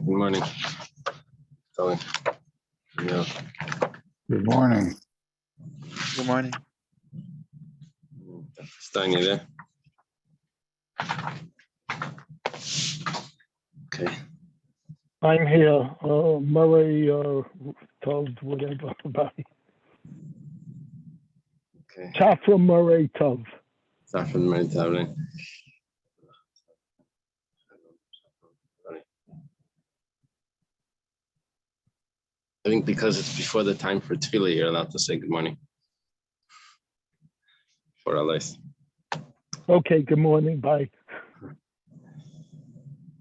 Good morning. Sorry. Yeah. Good morning. Good morning. Stein, you there? Okay. I'm here. Murray told whatever about it. Okay. Tafra Murray Tov. Saffron Mary Tavlin. I think because it's before the time for tefillah, you're allowed to say good morning. For Alice. Okay, good morning. Bye.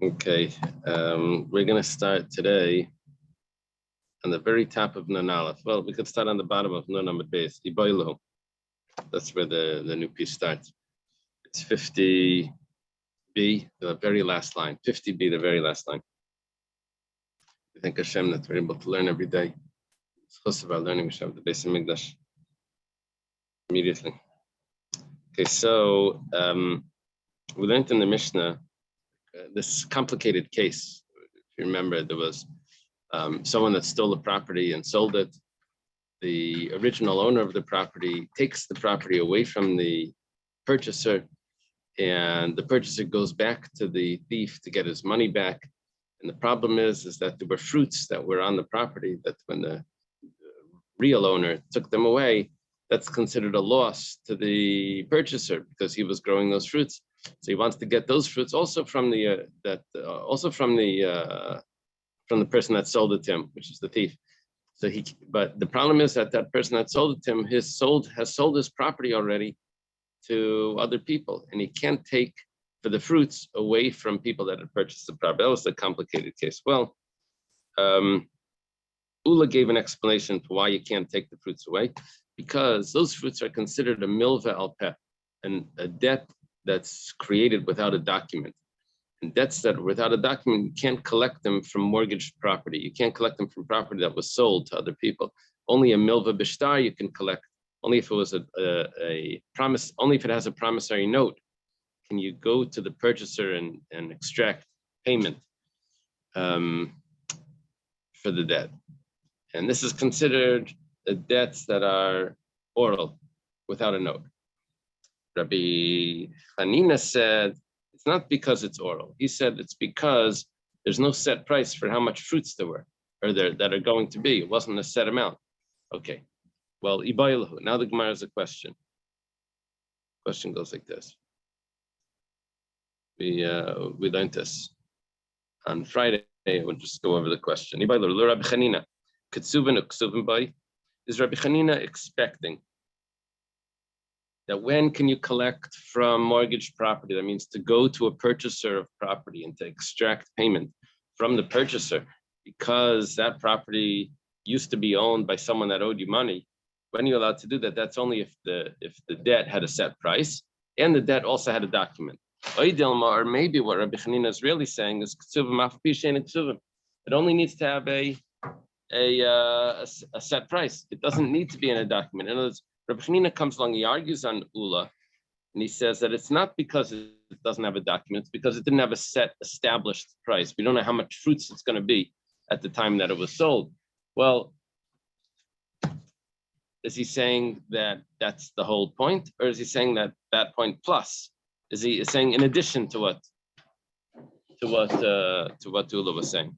Okay. We're going to start today on the very top of Nun Aleph. Well, we could start on the bottom of Nun Amud Beis. Iboilu. That's where the new piece starts. It's 50B, the very last line. 50B, the very last line. I thank Hashem that we're able to learn every day. It's close about learning we should have the Beis Hamikdash immediately. Okay, so we learned in the Mishnah this complicated case. If you remember, there was someone that stole the property and sold it. The original owner of the property takes the property away from the purchaser, and the purchaser goes back to the thief to get his money back. And the problem is that there were fruits that were on the property that when the real owner took them away, that's considered a loss to the purchaser because he was growing those fruits. So he wants to get those fruits also from the person that sold it to him, which is the thief. So but the problem is that person that sold it to him has sold his property already to other people, and he can't take for the fruits away from people that had purchased the property. That was the complicated case. Well, Ula gave an explanation for why you can't take the fruits away, because those fruits are considered a milva al peh, and a debt that's created without a document. And debts that are without a document, you can't collect them from mortgaged property. You can't collect them from property that was sold to other people. Only a milva bishtar you can collect. Only if it was a promise. Only if it has a promissory note can you go to the purchaser and extract payment for the debt. And this is considered debts that are oral, without a note. Rabbi Hanina said, it's not because it's oral. He said it's because there's no set price for how much fruits there were, or that are going to be. It wasn't a set amount. Okay. Well, Ibaylahu. Now the Gemara has a question. Question goes like this. We learned this on Friday. We'll just go over the question. Ibaylahu, Rabbi Hanina. Ketsuvin uksuvin bay. Is Rabbi Hanina expecting that when can you collect from mortgaged property? That means to go to a purchaser of property and to extract payment from the purchaser because that property used to be owned by someone that owed you money. When are you allowed to do that? That's only if the debt had a set price and the debt also had a document. Or maybe what Rabbi Hanina is really saying is it only needs to have a set price. It doesn't need to be in a document. In other words, Rabbi Hanina comes along, he argues on Ula, and he says that it's not because it doesn't have a document, it's because it didn't have a set established price. We don't know how much fruits it's going to be at the time that it was sold. Well, is he saying that that's the whole point, or is he saying that point plus? Is he saying in addition to what Ula was saying?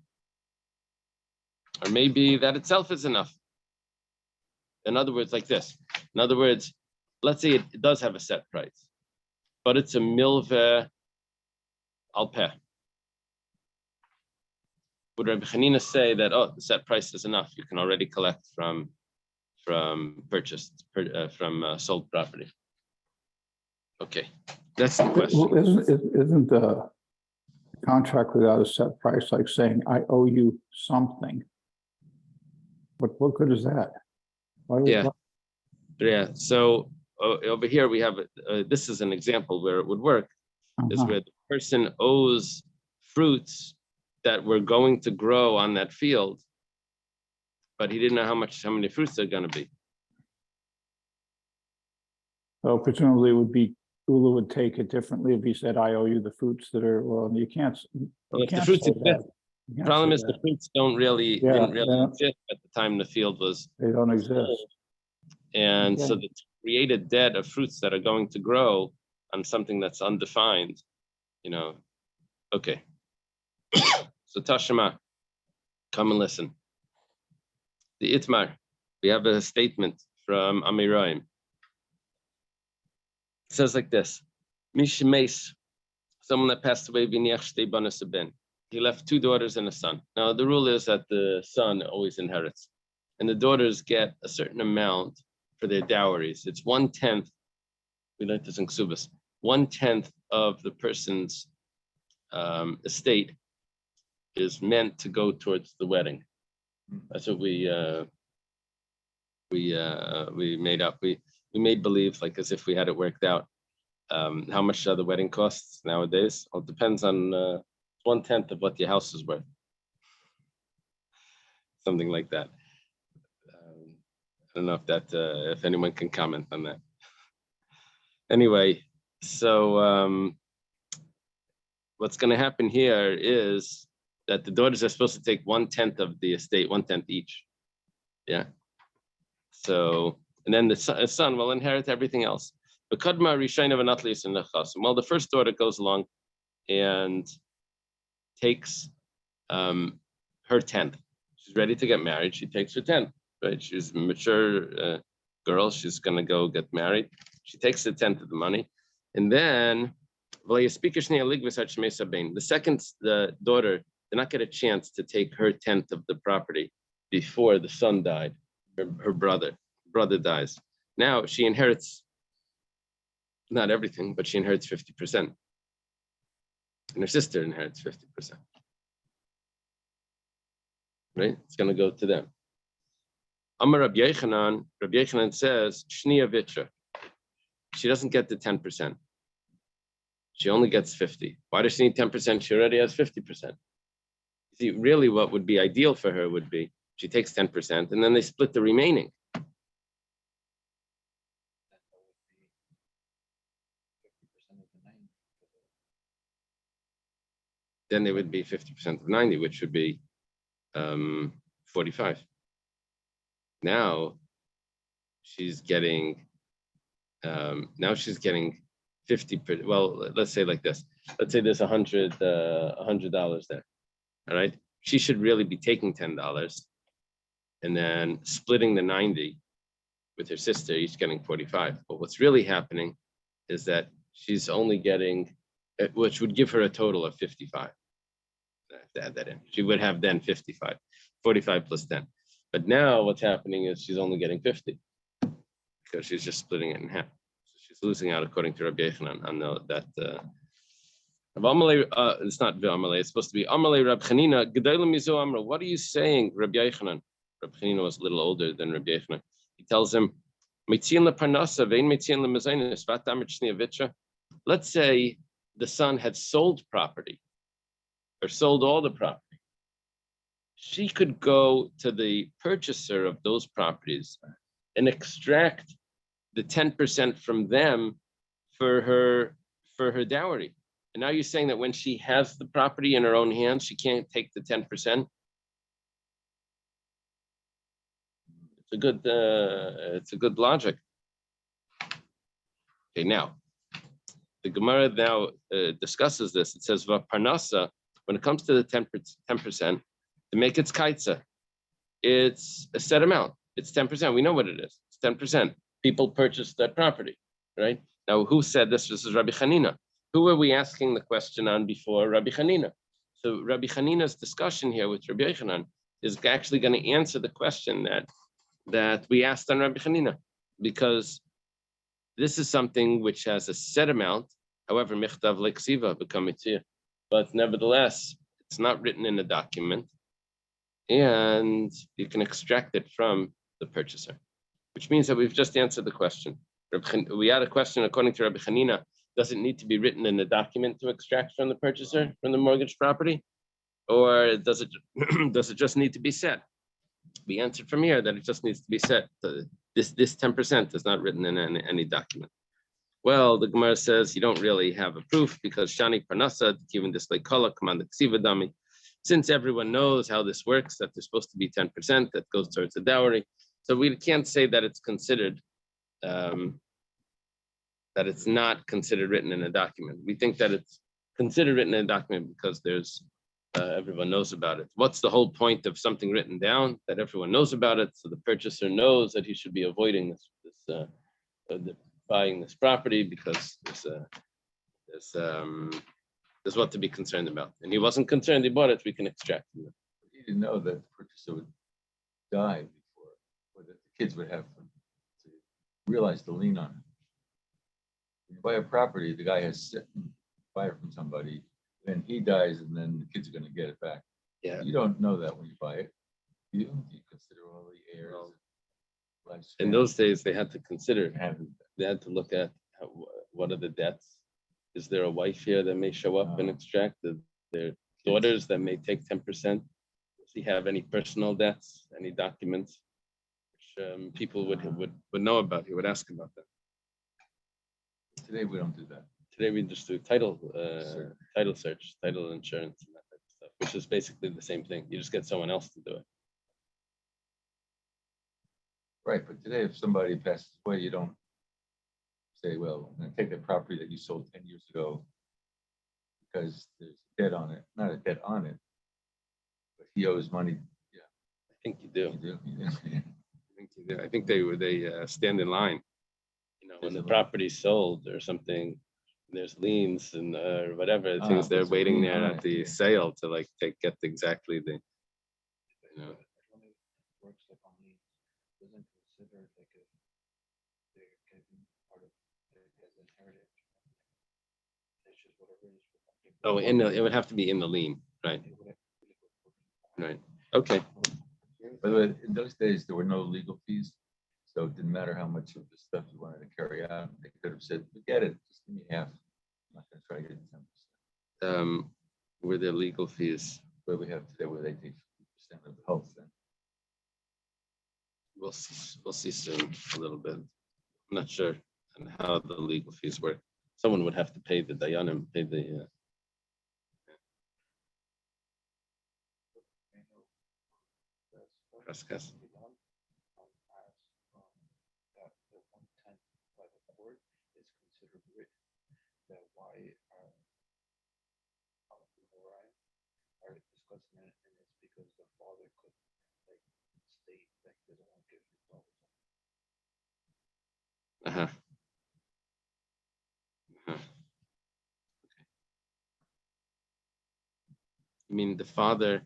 Or maybe that itself is enough. In other words, like this. In other words, let's say it does have a set price, but it's a milva al peh. Would Rabbi Hanina say that, the set price is enough? You can already collect from sold property. Okay, that's the question. Well, isn't the contract without a set price like saying I owe you something? What good is that? Yeah. So over here we have this is an example where it would work. Is where the person owes fruits that were going to grow on that field, but he didn't know how many fruits they're going to be. So presumably Ula would take it differently if he said, I owe you the fruits that are, well, you can't Well, if the fruits say exist, that. can't Problem say is the that. fruits didn't really exist at the time the field was They don't exist. sold. And so Okay. to create a debt of fruits that are going to grow on something that's undefined, okay. So Tashima, come and listen. The Itmar, we have a statement from Amiraim. It says like this: Mishmeis, someone that passed away, he left 2 daughters and a son. Now the rule is that the son always inherits, and the daughters get a certain amount for their dowries. It's 1/10. We learned this in Ksubas. 1/10 of the person's estate is meant to go towards the wedding. That's what we made up. We made believe, like as if we had it worked out. How much the wedding costs nowadays? Well, it depends on 1/10 of what your house is worth. Something like that. I don't know if that if anyone can comment on that. Anyway, so what's going to happen here is that the daughters are supposed to take 1/10 of the estate, 1/10 each. Yeah. So, and then the son will inherit everything else. Well, the first daughter goes along and takes her 10th. She's ready to get married. She takes her 10th, right? She's a mature girl. She's going to go get married. She takes the 10th of the money. And then the second daughter did not get a chance to take her 10th of the property before the son died. Her brother dies. Now she inherits not everything, but she inherits 50%. And her sister inherits 50%. Right? It's going to go to them. Amar Rabbi Yechanan says, Shniya Vitra. She doesn't get the 10%. She only gets 50. Why does she need 10%? She already has 50%. See, really what would be ideal for her would be she takes 10% and then they split the remaining. Then they would be 50% of 90, which would be 45. Now she's getting 50. Well, let's say like this. Let's say there's $100 there. All right. She should really be taking $10 and then splitting the 90 with her sister, each getting 45. But what's really happening is that she's only getting, which would give her a total of 55. I have to add that in. She would have then 55, 45 plus 10. But now what's happening is she's only getting 50 because she's just splitting it in half. So she's losing out according to Rabbi Yechanan on that. It's not V'amalei, it's supposed to be Amalei Rab Chanina, Gedolim Mizu Amra. What are you saying, Rabbi Yechanan? Rabbi Chanina was a little older than Rabbi Yechanan. He tells him, let's say the son had sold property or sold all the property. She could go to the purchaser of those properties and extract the 10% from them for her dowry. And now you're saying that when she has the property in her own hands, she can't take the 10%. It's a good logic. Okay, now the Gemara now discusses this. It says Parnasa, when it comes to the 10%, to make its kaitza, it's a set amount. It's 10%. We know what it is. It's 10%. People purchase that property, right? Now, who said this? This is Rabbi Chanina. Who were we asking the question on before? Rabbi Chanina. So Rabbi Chanina's discussion here with Rabbi Yechanan is actually going to answer the question that we asked on Rabbi Chanina, because this is something which has a set amount. However, michtav leksiva become mitzvah, but nevertheless, it's not written in a document, and you can extract it from the purchaser, which means that we've just answered the question. We had a question according to Rabbi Chanina. Does it need to be written in a document to extract from the purchaser, from the mortgage property? Or does it just need to be said? We answered from here that it just needs to be said. This 10% is not written in any document. Well, the Gemara says you don't really have a proof because Shani Parnasa, given this like color, command the Ksiva dummy. since everyone knows how this works, that there's supposed to be 10% that goes towards the dowry, so we can't say that it's considered, that it's not considered written in a document. We think that it's considered written in a document because there's everyone knows about it. What's the whole point of something written down? That everyone knows about it, so the purchaser knows that he should be avoiding buying this property because there's what to be concerned about. And he wasn't concerned. He bought it. We can extract from it. He didn't know that the purchaser would die before, or that the kids would have to realize the lien on it. When you buy a property, the guy has to buy it from somebody, then he dies, and then the kids are going to get it back. Yeah. You don't know that when you buy it. You consider all the heirs. In those days, they had to consider. Have They had to look at what are the debts. Is there a wife here that may show up and extract? Their daughters that may take 10%? Does he have any personal debts? Any documents which people would know about? He would ask about that. Today we don't do that. Today we just do title search, title insurance, and that type of stuff, which is basically the same thing. You just get someone else to do it. Right, but today if somebody passes away, you don't say, well, I'm going to take the property that you sold 10 years ago because there's a debt on it, not a debt on it, but he owes money. Yeah, I think you do. you do. I think you do. I think they stand in line. You know, when the There's a- property's sold or something, there's liens and whatever things they're there's a waiting lien there on at it, the yeah. sale to like get exactly the, you know. Works like on the, doesn't consider like if they're getting part of it as inherited. It's just whatever is. Oh, it would have to be in the lien, right? Right. Okay. By the way, in those days, there were no legal fees, so it didn't matter how much of the stuff you wanted to carry out. They could have said, forget it, just give me half. I'm not going to try to get 10%. Were there legal fees? But we have today where they take 50% of the whole thing. We'll see soon a little bit. I'm not sure on how the legal fees work. Someone would have to pay the dayanim, pay the. Kaskas. That the 1/10 by the court is considered written. That why are discussing it, and it's because the father could like state that he doesn't want to give his daughter. Uh-huh. Uh-huh. Okay. I mean, the father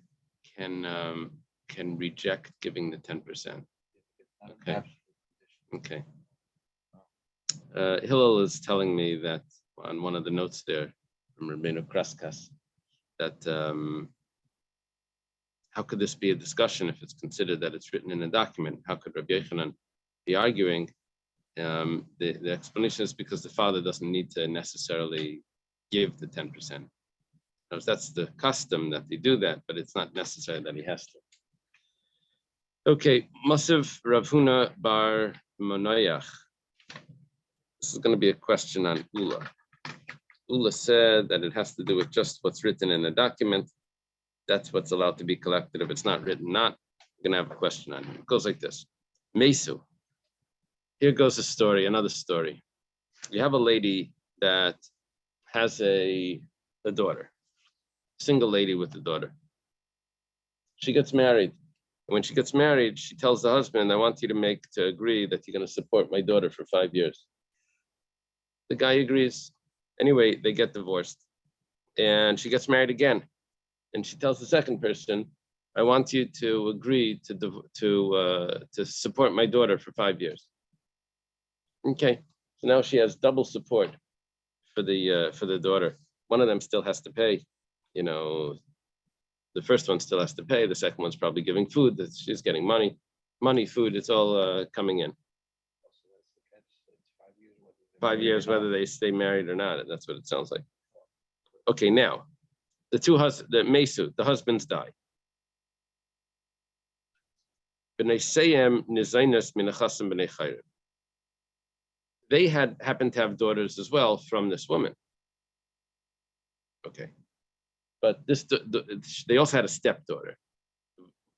can reject giving the 10%. Okay. Okay. Hillel is telling me that on one of the notes there from Rabbeinu Kraskas that how could this be a discussion if it's considered that it's written in a document? How could Rabbi Yochanan be arguing? The explanation is because the father doesn't need to necessarily give the 10%. That's the custom that they do that, but it's not necessary that he has to. Okay, Masiv Rav Huna bar Monoyach. This is going to be a question on Ula. Ula said that it has to do with just what's written in the document. That's what's allowed to be collected. If it's not written, not. We're going to have a question on it. It goes like this. Mesu. Here goes a story, another story. You have a lady that has a daughter, single lady with a daughter. She gets married. When she gets married, she tells the husband, I want you to agree that you're going to support my daughter for 5 years. The guy agrees. Anyway, they get divorced. And she gets married again. And she tells the second person, I want you to agree to support my daughter for 5 years. Okay, so now she has double support for the daughter. One of them still has to pay, the first one still has to pay. The second one's probably giving food. That she's getting money, food. It's all coming in. 5 years, whether they stay married or not. That's what it sounds like. Okay, now the Mesu, the husbands die. They happened to have daughters as well from this woman. Okay. but they also had a stepdaughter,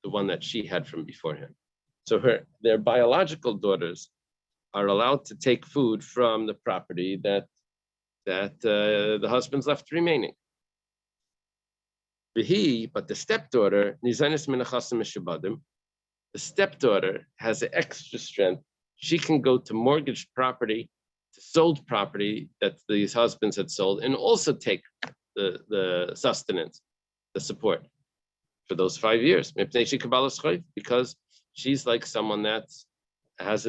the one that she had from before him. So their biological daughters are allowed to take food from the property that the husband's left remaining. But the stepdaughter, the stepdaughter has an extra strength. She can go to mortgaged property, to sold property that these husbands had sold, and also take the sustenance, the support for those 5 years. Because she's like someone that is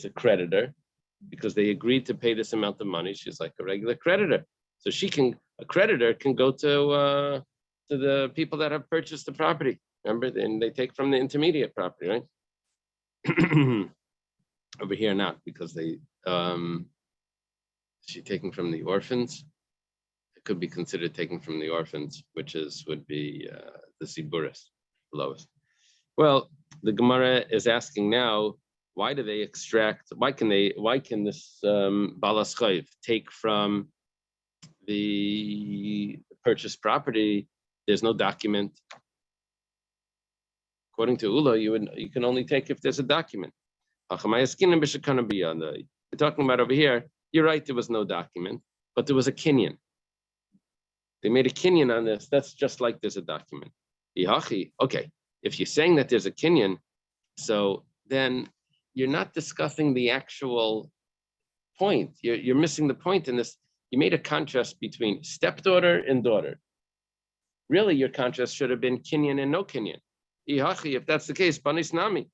a creditor, because they agreed to pay this amount of money. She's like a regular creditor. So a creditor can go to the people that have purchased the property. Remember, and they take from the intermediate property, right? Over here, not because she's taking from the orphans. It could be considered taking from the orphans, which would be the Ziburis, lowest. Well, the Gemara is asking now, why do they extract? Why can this Balas Chayv take from the purchased property? There's no document. According to Ula, you can only take if there's a document. We're talking about over here. You're right, there was no document, but there was a kinyan. They made a kinyan on this. That's just like there's a document. Okay, if you're saying that there's a kinyan, so then you're not discussing the actual point. You're missing the point in this. You made a contrast between stepdaughter and daughter. Really, your contrast should have been kinyan and no kinyan. If that's the case, banis nami.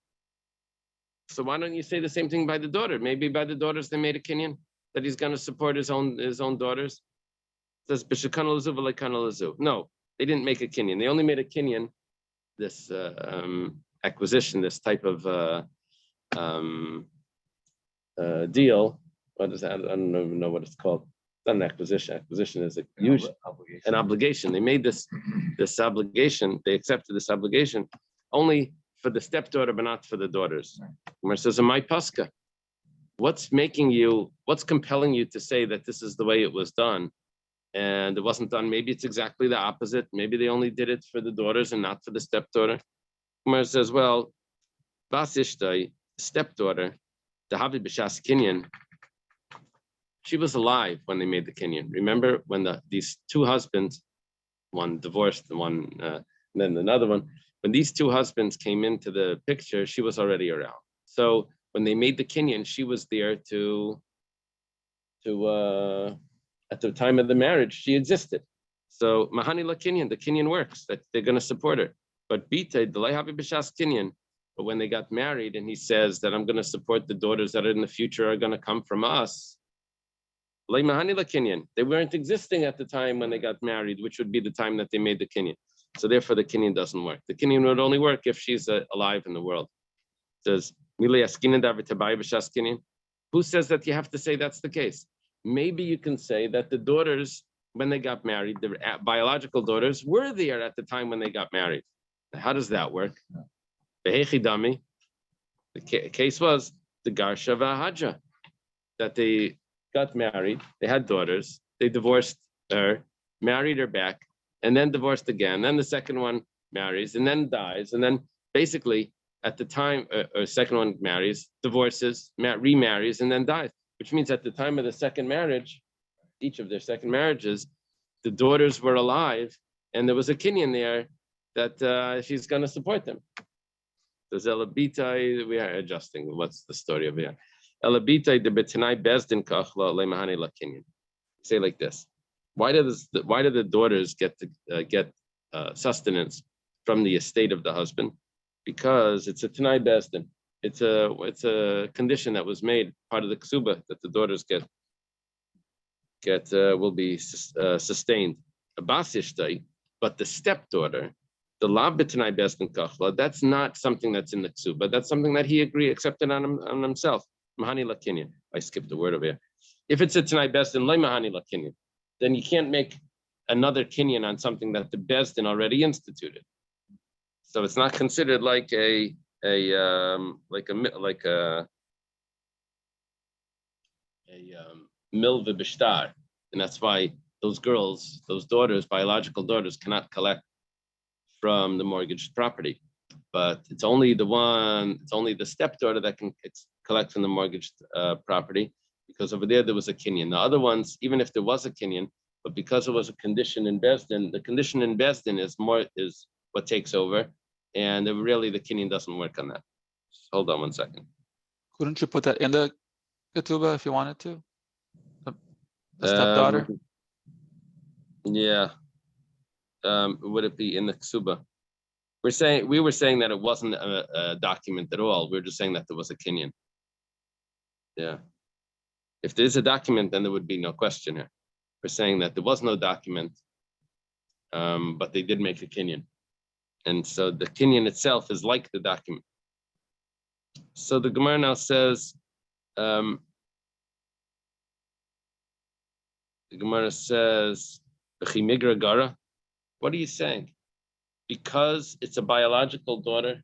So why don't you say the same thing by the daughter? Maybe by the daughters they made a kinyan that he's going to support his own daughters. It says b'shekana lezu v'leikana lezu. No, they didn't make a kinyan. They only made a kinyan, this acquisition, this type of deal. What is that? I don't even know what it's called. It's not an acquisition. Acquisition is an obligation. They made this obligation. They accepted this obligation only for the stepdaughter, but not for the daughters. Gemara says, "My paska, what's compelling you to say that this is the way it was done, and it wasn't done? Maybe it's exactly the opposite. Maybe they only did it for the daughters and not for the stepdaughter." Gemara says, "Well, Basishtai, stepdaughter, the Havi B'Shas Kinyan, she was alive when they made the kinyan. Remember when these two husbands, one divorced, one and then another one, when these two husbands came into the picture, she was already around. So when they made the kinyan, she was there to at the time of the marriage, she existed. So Mahani la kinyan, the kinyan works, that they're going to support her. But Bita, the Havi B'Shas Kinyan, but when they got married and he says that I'm going to support the daughters that in the future are going to come from us, they weren't existing at the time when they got married, which would be the time that they made the kinyan. So therefore, the kinyan doesn't work. The kinyan would only work if she's alive in the world. It says, who says that you have to say that's the case? Maybe you can say that the daughters, when they got married, the biological daughters were there at the time when they got married. How does that work? The case was the Garsha Vahaja, that they got married, they had daughters, they divorced her, married her back, and then divorced again. Then the second one marries and then dies. And then basically at the time, or second one marries, divorces, remarries, and then dies, which means at the time of the second marriage, each of their second marriages, the daughters were alive and there was a kinyan there that she's going to support them. The Zelabita, we are adjusting. What's the story of here? Elabita de betanai bezdin kachla lemahani lakinyan. Say like this: why do the daughters get sustenance from the estate of the husband? Because it's a tanai bezdin. It's a condition that was made part of the ksuba that the daughters will be sustained. But the stepdaughter, the lav betanai bezdin kachla, that's not something that's in the ksuba. That's something that he accepted on himself. Mahani la kinyan. I skipped the word over here. If it's a Tanai Bezdin, lay Mahani la kinyan, then you can't make another kinyan on something that the Bezdin already instituted. So it's not considered like a milva b'shtar, and that's why those girls, those daughters, biological daughters, cannot collect from the mortgaged property. But it's only the stepdaughter that can collect from the mortgaged property, because over there was a kinyan. The other ones, even if there was a kinyan, but because it was a condition in Besdin, the condition in Besdin is what takes over, and really the kinyan doesn't work on that. Hold on 1 second. Couldn't you put that in the ketubah if you wanted to? The stepdaughter? Yeah. Would it be in the ksuba? We were saying that it wasn't a document at all. We were just saying that there was a kinyan. Yeah. If there's a document, then there would be no question here. We're saying that there was no document, but they did make a kinyan. And so the kinyan itself is like the document. So the Gemara now says, the Gemara says, gara. What are you saying? Because it's a biological daughter,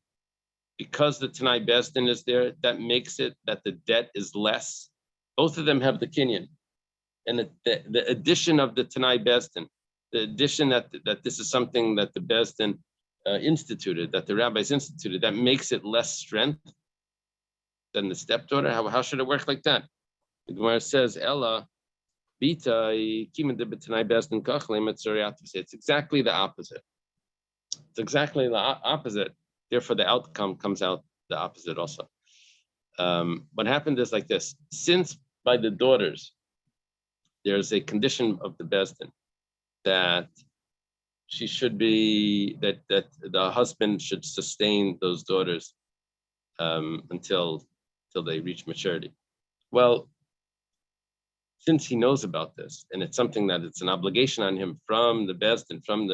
because the Tanai Besdin is there, that makes it that the debt is less. Both of them have the kinyan. And the addition of the Tanai Besdin, the addition that this is something that the Besdin instituted, that the rabbis instituted, that makes it less strength than the stepdaughter. How should it work like that? The Gemara says, Ella, Bita, it's exactly the opposite. It's exactly the opposite. Therefore, the outcome comes out the opposite also. What happened is like this. Since by the daughters, there's a condition of the Besdin that she should be, that the husband should sustain those daughters until they reach maturity. Well, since he knows about this, and it's something that it's an obligation on him from the Besdin, from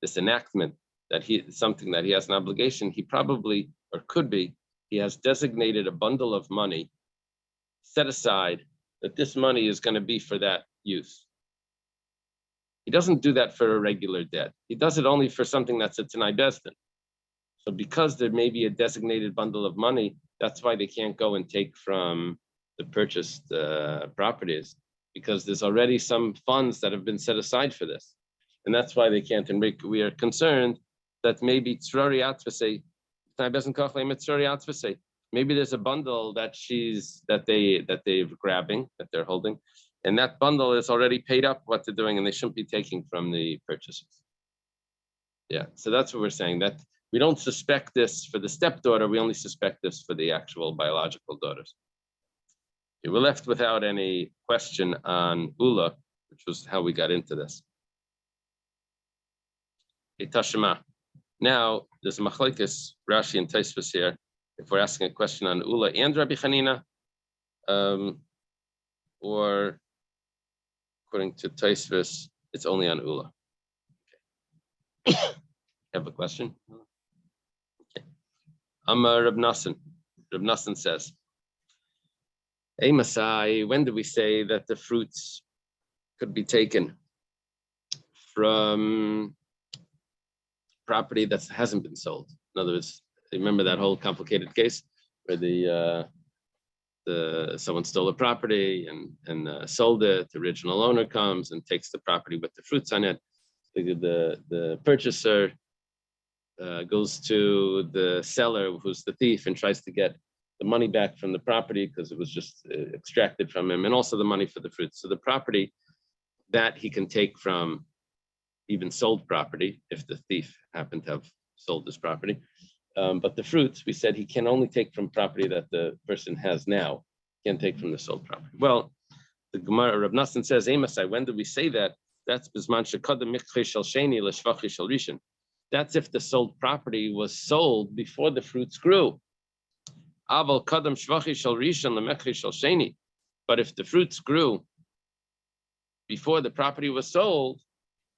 this enactment, that something that he has an obligation, he probably, or could be, he has designated a bundle of money set aside that this money is going to be for that use. He doesn't do that for a regular debt. He does it only for something that's a Tanai Besdin. So because there may be a designated bundle of money, that's why they can't go and take from the purchased properties, because there's already some funds that have been set aside for this. And that's why they can't. And we are concerned that maybe maybe there's a bundle that they're grabbing, that they're holding, and that bundle is already paid up what they're doing, and they shouldn't be taking from the purchases. Yeah, so that's what we're saying, that we don't suspect this for the stepdaughter, we only suspect this for the actual biological daughters. Okay, we're left without any question on Ula, which was how we got into this. Tashema. Now, there's a machlekes, Rashi and Tosfos here, if we're asking a question on Ula and Rabbi Chanina, or according to Tosfos, it's only on Ula. Okay. Have a question? Okay. Amar Reb Nassan. Reb Nassan says, Hey Masai, when do we say that the fruits could be taken from property that hasn't been sold? In other words, remember that whole complicated case where someone stole a property and sold it. The original owner comes and takes the property with the fruits on it. The purchaser goes to the seller, who's the thief, and tries to get the money back from the property because it was just extracted from him, and also the money for the fruits. So the property that he can take from even sold property, if the thief happened to have sold this property. But the fruits, we said he can only take from property that the person has now, can't take from the sold property. Well, the Gemara, Reb Nassan says, Amasai, when do we say that? That's bisman shekadam mikchei shel sheni l'shvachi shel rishon. That's if the sold property was sold before the fruits grew. Aval kadam shvachi shel rishon l'mekchei shel sheni. But if the fruits grew before the property was sold,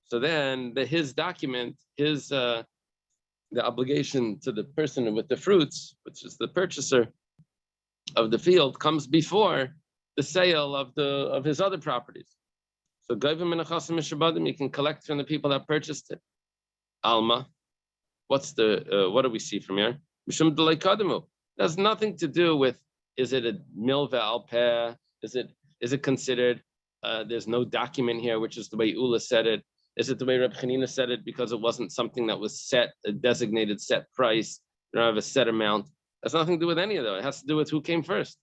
so then his document, the obligation to the person with the fruits, which is the purchaser of the field, comes before the sale of his other properties. So you can collect from the people that purchased it. Alma, what do we see from here? It has nothing to do with, is it a milva al peh? Is it considered there's no document here, which is the way Ula said it. Is it the way Reb Chanina said it because it wasn't something that was set, a designated set price? You don't have a set amount. That's nothing to do with any of that. It has to do with who came first.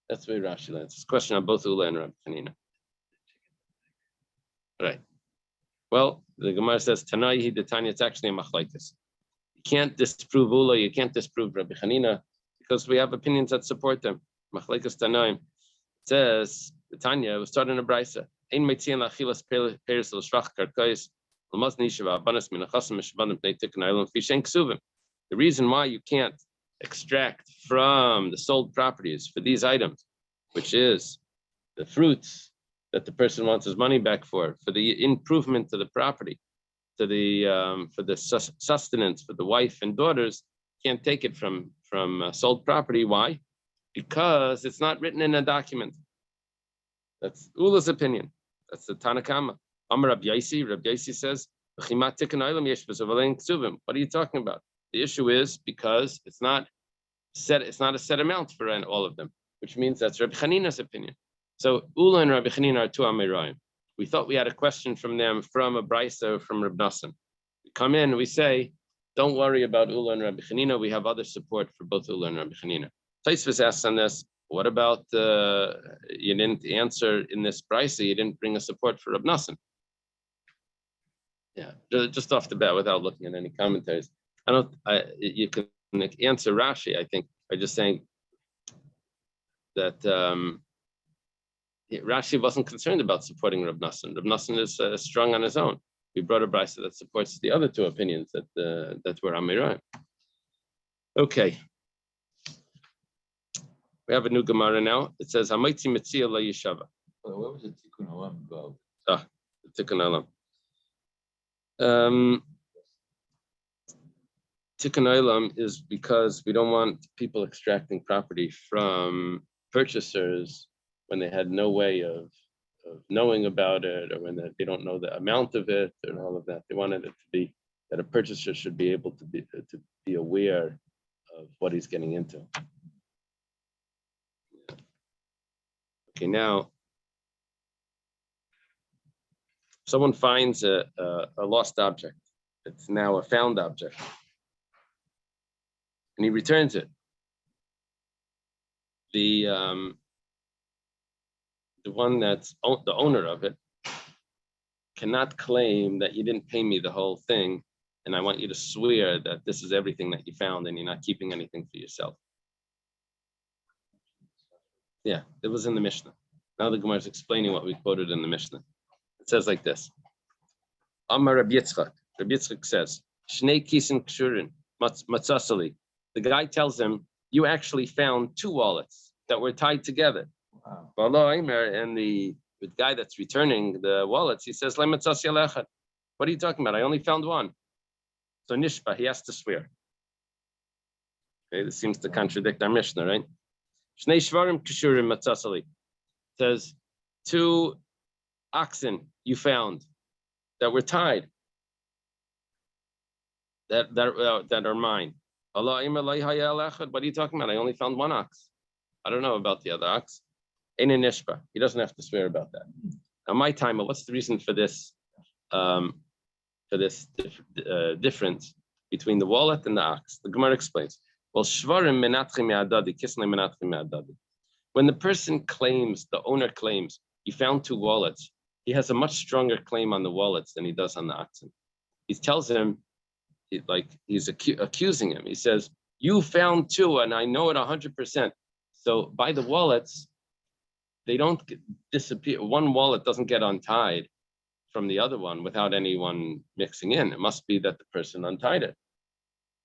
That's the way Rashi lands. It's a question on both Ula and Reb Chanina. Right. Well, the Gemara says Tanai he Tanya. It's actually a machlaikas. You can't disprove Ula. You can't disprove Rabbi Chanina because we have opinions that support them. Machlaikas Tanai. It says the Tanya was started in a brisa. Ein mitzian lachilas peres l'shrach karkais l'maz nishav abanas min achasim mishabanim bnei tikkun aylam fishen ksuvim. The reason why you can't extract from the sold properties for these items, which is the fruits that the person wants his money back for the improvement to the property, to the for the sustenance for the wife and daughters, can't take it from sold property. Why? Because it's not written in a document. That's Ula's opinion. That's the Tanakama. Amar Rab Yaisi. Rab Yaisi says, "What are you talking about? The issue is because it's not set. It's not a set amount for all of them, which means that's Reb Chanina's opinion. So Ula and Rabbi Chanina are two Amirayim. We thought we had a question from them from a brisa from Reb Nassim. We come in, we say, don't worry about Ula and Rabbi Chanina. We have other support for both Ula and Rabbi Chanina. Taisvis asks on this, what about you didn't answer in this brisa? You didn't bring a support for Reb Nassim. Yeah, just off the bat without looking at any commentaries. You can answer Rashi, I think, by just saying that Rashi wasn't concerned about supporting Reb Nassim. Reb Nassim is strong on his own. We brought a brisa that supports the other two opinions that were Amirayim. Okay. We have a new Gemara now. It says, Hamaitzi Metzia La Yeshava. Where was the Tikkun Olam go? The Tikkun Olam. Tikkun Olam is because we don't want people extracting property from purchasers when they had no way of knowing about it, or when they don't know the amount of it, or all of that. They wanted it to be that a purchaser should be able to be aware of what he's getting into. Okay, now someone finds a lost object. It's now a found object, and he returns it. The one that's the owner of it cannot claim that you didn't pay me the whole thing, and I want you to swear that this is everything that you found and you're not keeping anything for yourself. Yeah, it was in the Mishnah. Now the Gemara is explaining what we quoted in the Mishnah. It says like this. Amar Rabbi Yitzchak. Rabbi Yitzchak says, Shnei kisin kshurin matzasali. The guy tells him, you actually found two wallets that were tied together. Wow. And the guy that's returning the wallets, he says, what are you talking about? I only found one. So Nishpa, he has to swear. Okay, this seems to contradict our Mishnah, right? Shnei shvarim kshurim matzasali. Says, two oxen you found that were tied, that are mine. What are you talking about? I only found one ox. I don't know about the other ox. Ein nishpa. He doesn't have to swear about that. Now, my timer, what's the reason for this? Difference between the wallet and the ox? The Gemara explains. Well, shvarim menatchi me'adadi, kisnei menatchi me'adadi. When the person claims, the owner claims, he found two wallets, he has a much stronger claim on the wallets than he does on the oxen. He tells him, he's accusing him. He says, you found two, and I know it 100%. So by the wallets, they don't disappear. One wallet doesn't get untied from the other one without anyone mixing in. It must be that the person untied it.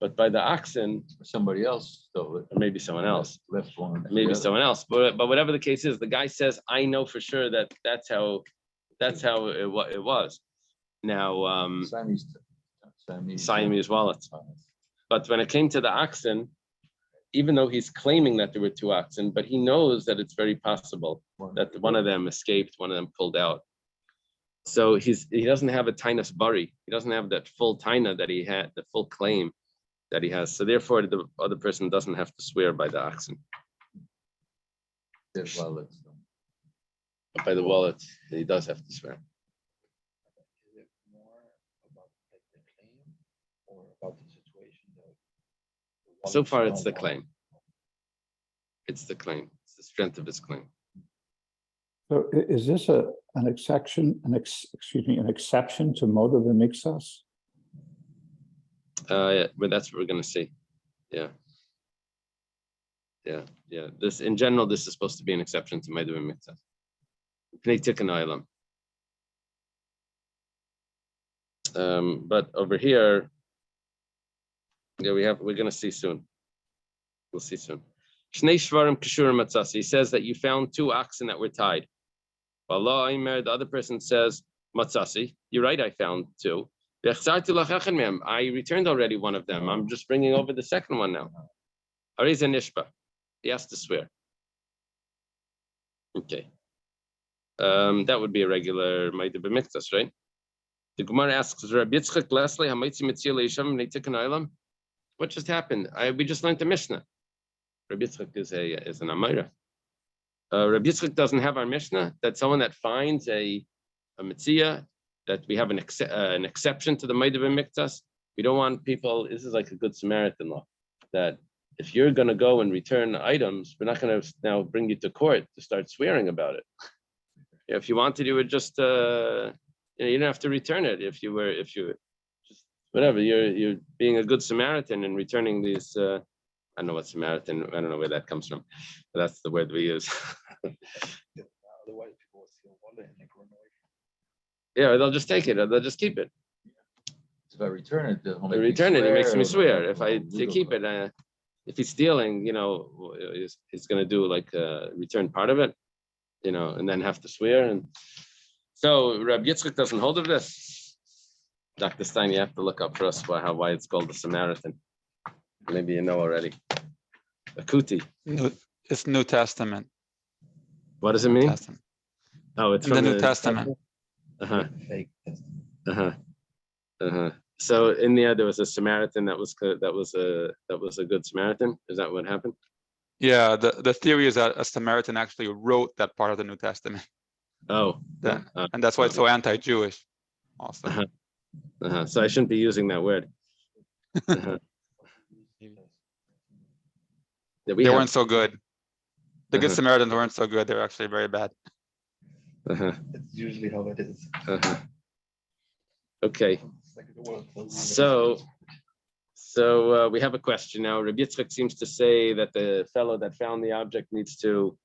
But by the oxen, Somebody else stole it. or maybe someone else, Left one. maybe someone else. But whatever the case is, the guy says, I know for sure that that's how it was. Now, Siamese wallets. But when it came to the oxen, even though he's claiming that there were two oxen, but he knows that it's very possible that one of them escaped, one of them pulled out. So he doesn't have a tainus bari. He doesn't have that full taina that he had, the full claim that he has. So therefore, the other person doesn't have to swear by the oxen. There's wallets. Up by the wallet, he does have to swear. Is it more about like the claim or about the situation that? the So one far, is it's the not claim. It's the claim. It's the strength of his claim. So is this an exception, excuse me, an exception to motive mixas? But that's what we're going to see. Yeah. This, in general, this is supposed to be an exception to Meidum and Mitzvah. Pnei Tikkun Olam. But over here, yeah, we're going to see soon. We'll see soon. Shnei Shvarim Kishurim Matzasi. He says that you found 2 oxen that were tied. Allah Aimer, the other person says, Matzasi. You're right, I found 2. I returned already one of them. I'm just bringing over the second one now. Ariza Nishba. He has to swear. Okay. That would be a regular Maida B'Miktas, right? The Gemara asks, Rabbi Yitzchak Leslie, Hamaitzi Mitzil Yisham B'nei Tikkun Olam? What just happened? We just learned the Mishnah. Rabbi Yitzchak is an Amira. Rabbi Yitzchak doesn't have our Mishnah. That's someone that finds a Mitzia, that we have an exception to the Maida B'Miktas. We don't want people, this is like a good Samaritan law, that if you're going to go and return items, we're not going to now bring you to court to start swearing about it. If you wanted, you would just, you don't have to return it. If you just whatever, you're being a good Samaritan and returning these. I don't know what Samaritan. I don't know where that comes from, but that's the word we use. Otherwise, people will steal wallet and they go away. Yeah, they'll just take it. Or they'll just keep it. If I return it, If I return it, it makes me swear. If I keep it, if he's stealing, he's going to do like return part of it, and then have to swear. And so Rabbi Yitzchak doesn't hold of this. Dr. Stein, you have to look up for us why it's called the Samaritan. Maybe you know already. Akuti. It's New Testament. What does it mean? Testament. Oh, it's In from the New Testament. Uh-huh. Fake. Uh-huh. Uh-huh. So in the end, there was a Samaritan that was a good Samaritan. Is that what happened? Yeah, the theory is that a Samaritan actually wrote that part of the New Testament. Oh. And that's why it's so anti-Jewish also. Uh-huh. Uh-huh. So I shouldn't be using that word. Uh-huh. Yeah, They weren't so good. The Good Samaritans weren't so good. They were actually very bad. Uh-huh. It's usually how it is. Uh-huh. Okay. It's like the world tells you. So we have a question now. Rabbi Yitzchak seems to say that the fellow that found the object needs to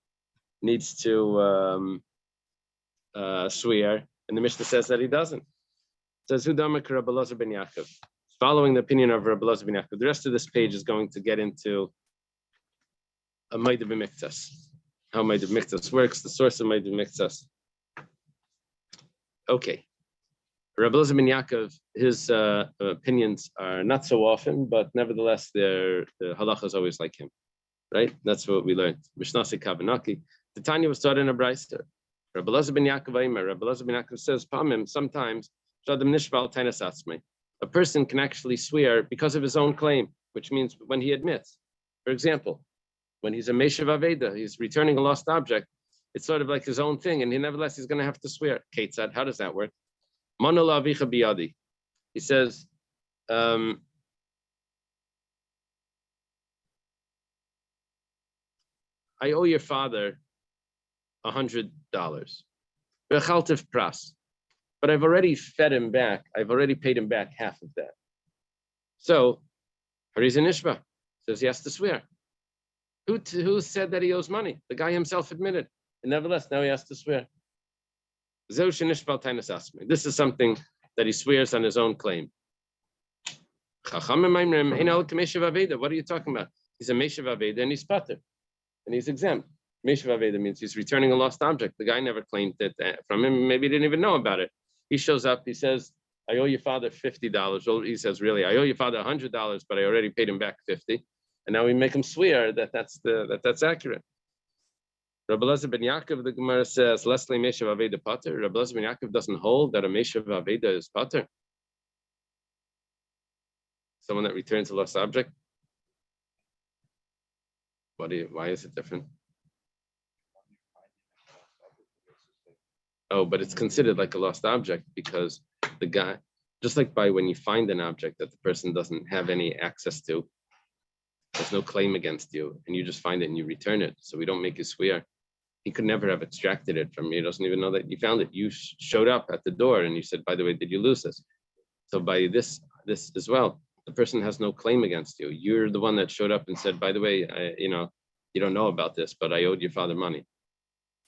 swear, and the Mishnah says that he doesn't. It says Hudamak Rabbi Elazar ben Yaakov. Following the opinion of Rabbi Elazar ben Yaakov, the rest of this page is going to get into a Maida B'Miktas, how Maida B'Miktas works, the source of Maida B'Miktas. Okay. Rabbi Elazar ben Yaakov, his opinions are not so often, but nevertheless, the halacha is always like him, right? That's what we learned. Mishnasi Kavanaki. The Tanya was taught in a brayso. Rabbi Elazar ben Yaakov Aimer. Rabbi Elazar ben Yaakov says, "Pamim sometimes a person can actually swear because of his own claim, which means when he admits. For example, when he's a Meshav Aveda, he's returning a lost object. It's sort of like his own thing, and nevertheless he's going to have to swear. Ketzad, how does that work? He says, I owe your father $100. But I've already fed him back. I've already paid him back half of that. So, Harizan Ishba says he has to swear. Who said that he owes money? The guy himself admitted. And nevertheless, now he has to swear. This is something that he swears on his own claim. What are you talking about? He's a Meshav Aveda and he's pater, and he's exempt. Meshav Aveda means he's returning a lost object. The guy never claimed it from him. Maybe he didn't even know about it. He shows up. He says, "I owe your father $50." Well, he says, "Really, I owe your father $100, but I already paid him back $50." And now we make him swear that that's accurate. Rabbi Elazar ben Yaakov, the Gemara says, "Leslie Meshav Aveda pater." Rabbi Elazar ben Yaakov doesn't hold that a Meshav Aveda is pater. Someone that returns a lost object. Why is it different? Oh, but it's considered like a lost object because the guy, just like by when you find an object that the person doesn't have any access to, there's no claim against you, and you just find it and you return it. So we don't make you swear. He could never have extracted it from you. He doesn't even know that you found it. You showed up at the door and you said, by the way, did you lose this? So by this as well, the person has no claim against you. You're the one that showed up and said, by the way, you don't know about this, but I owed your father money.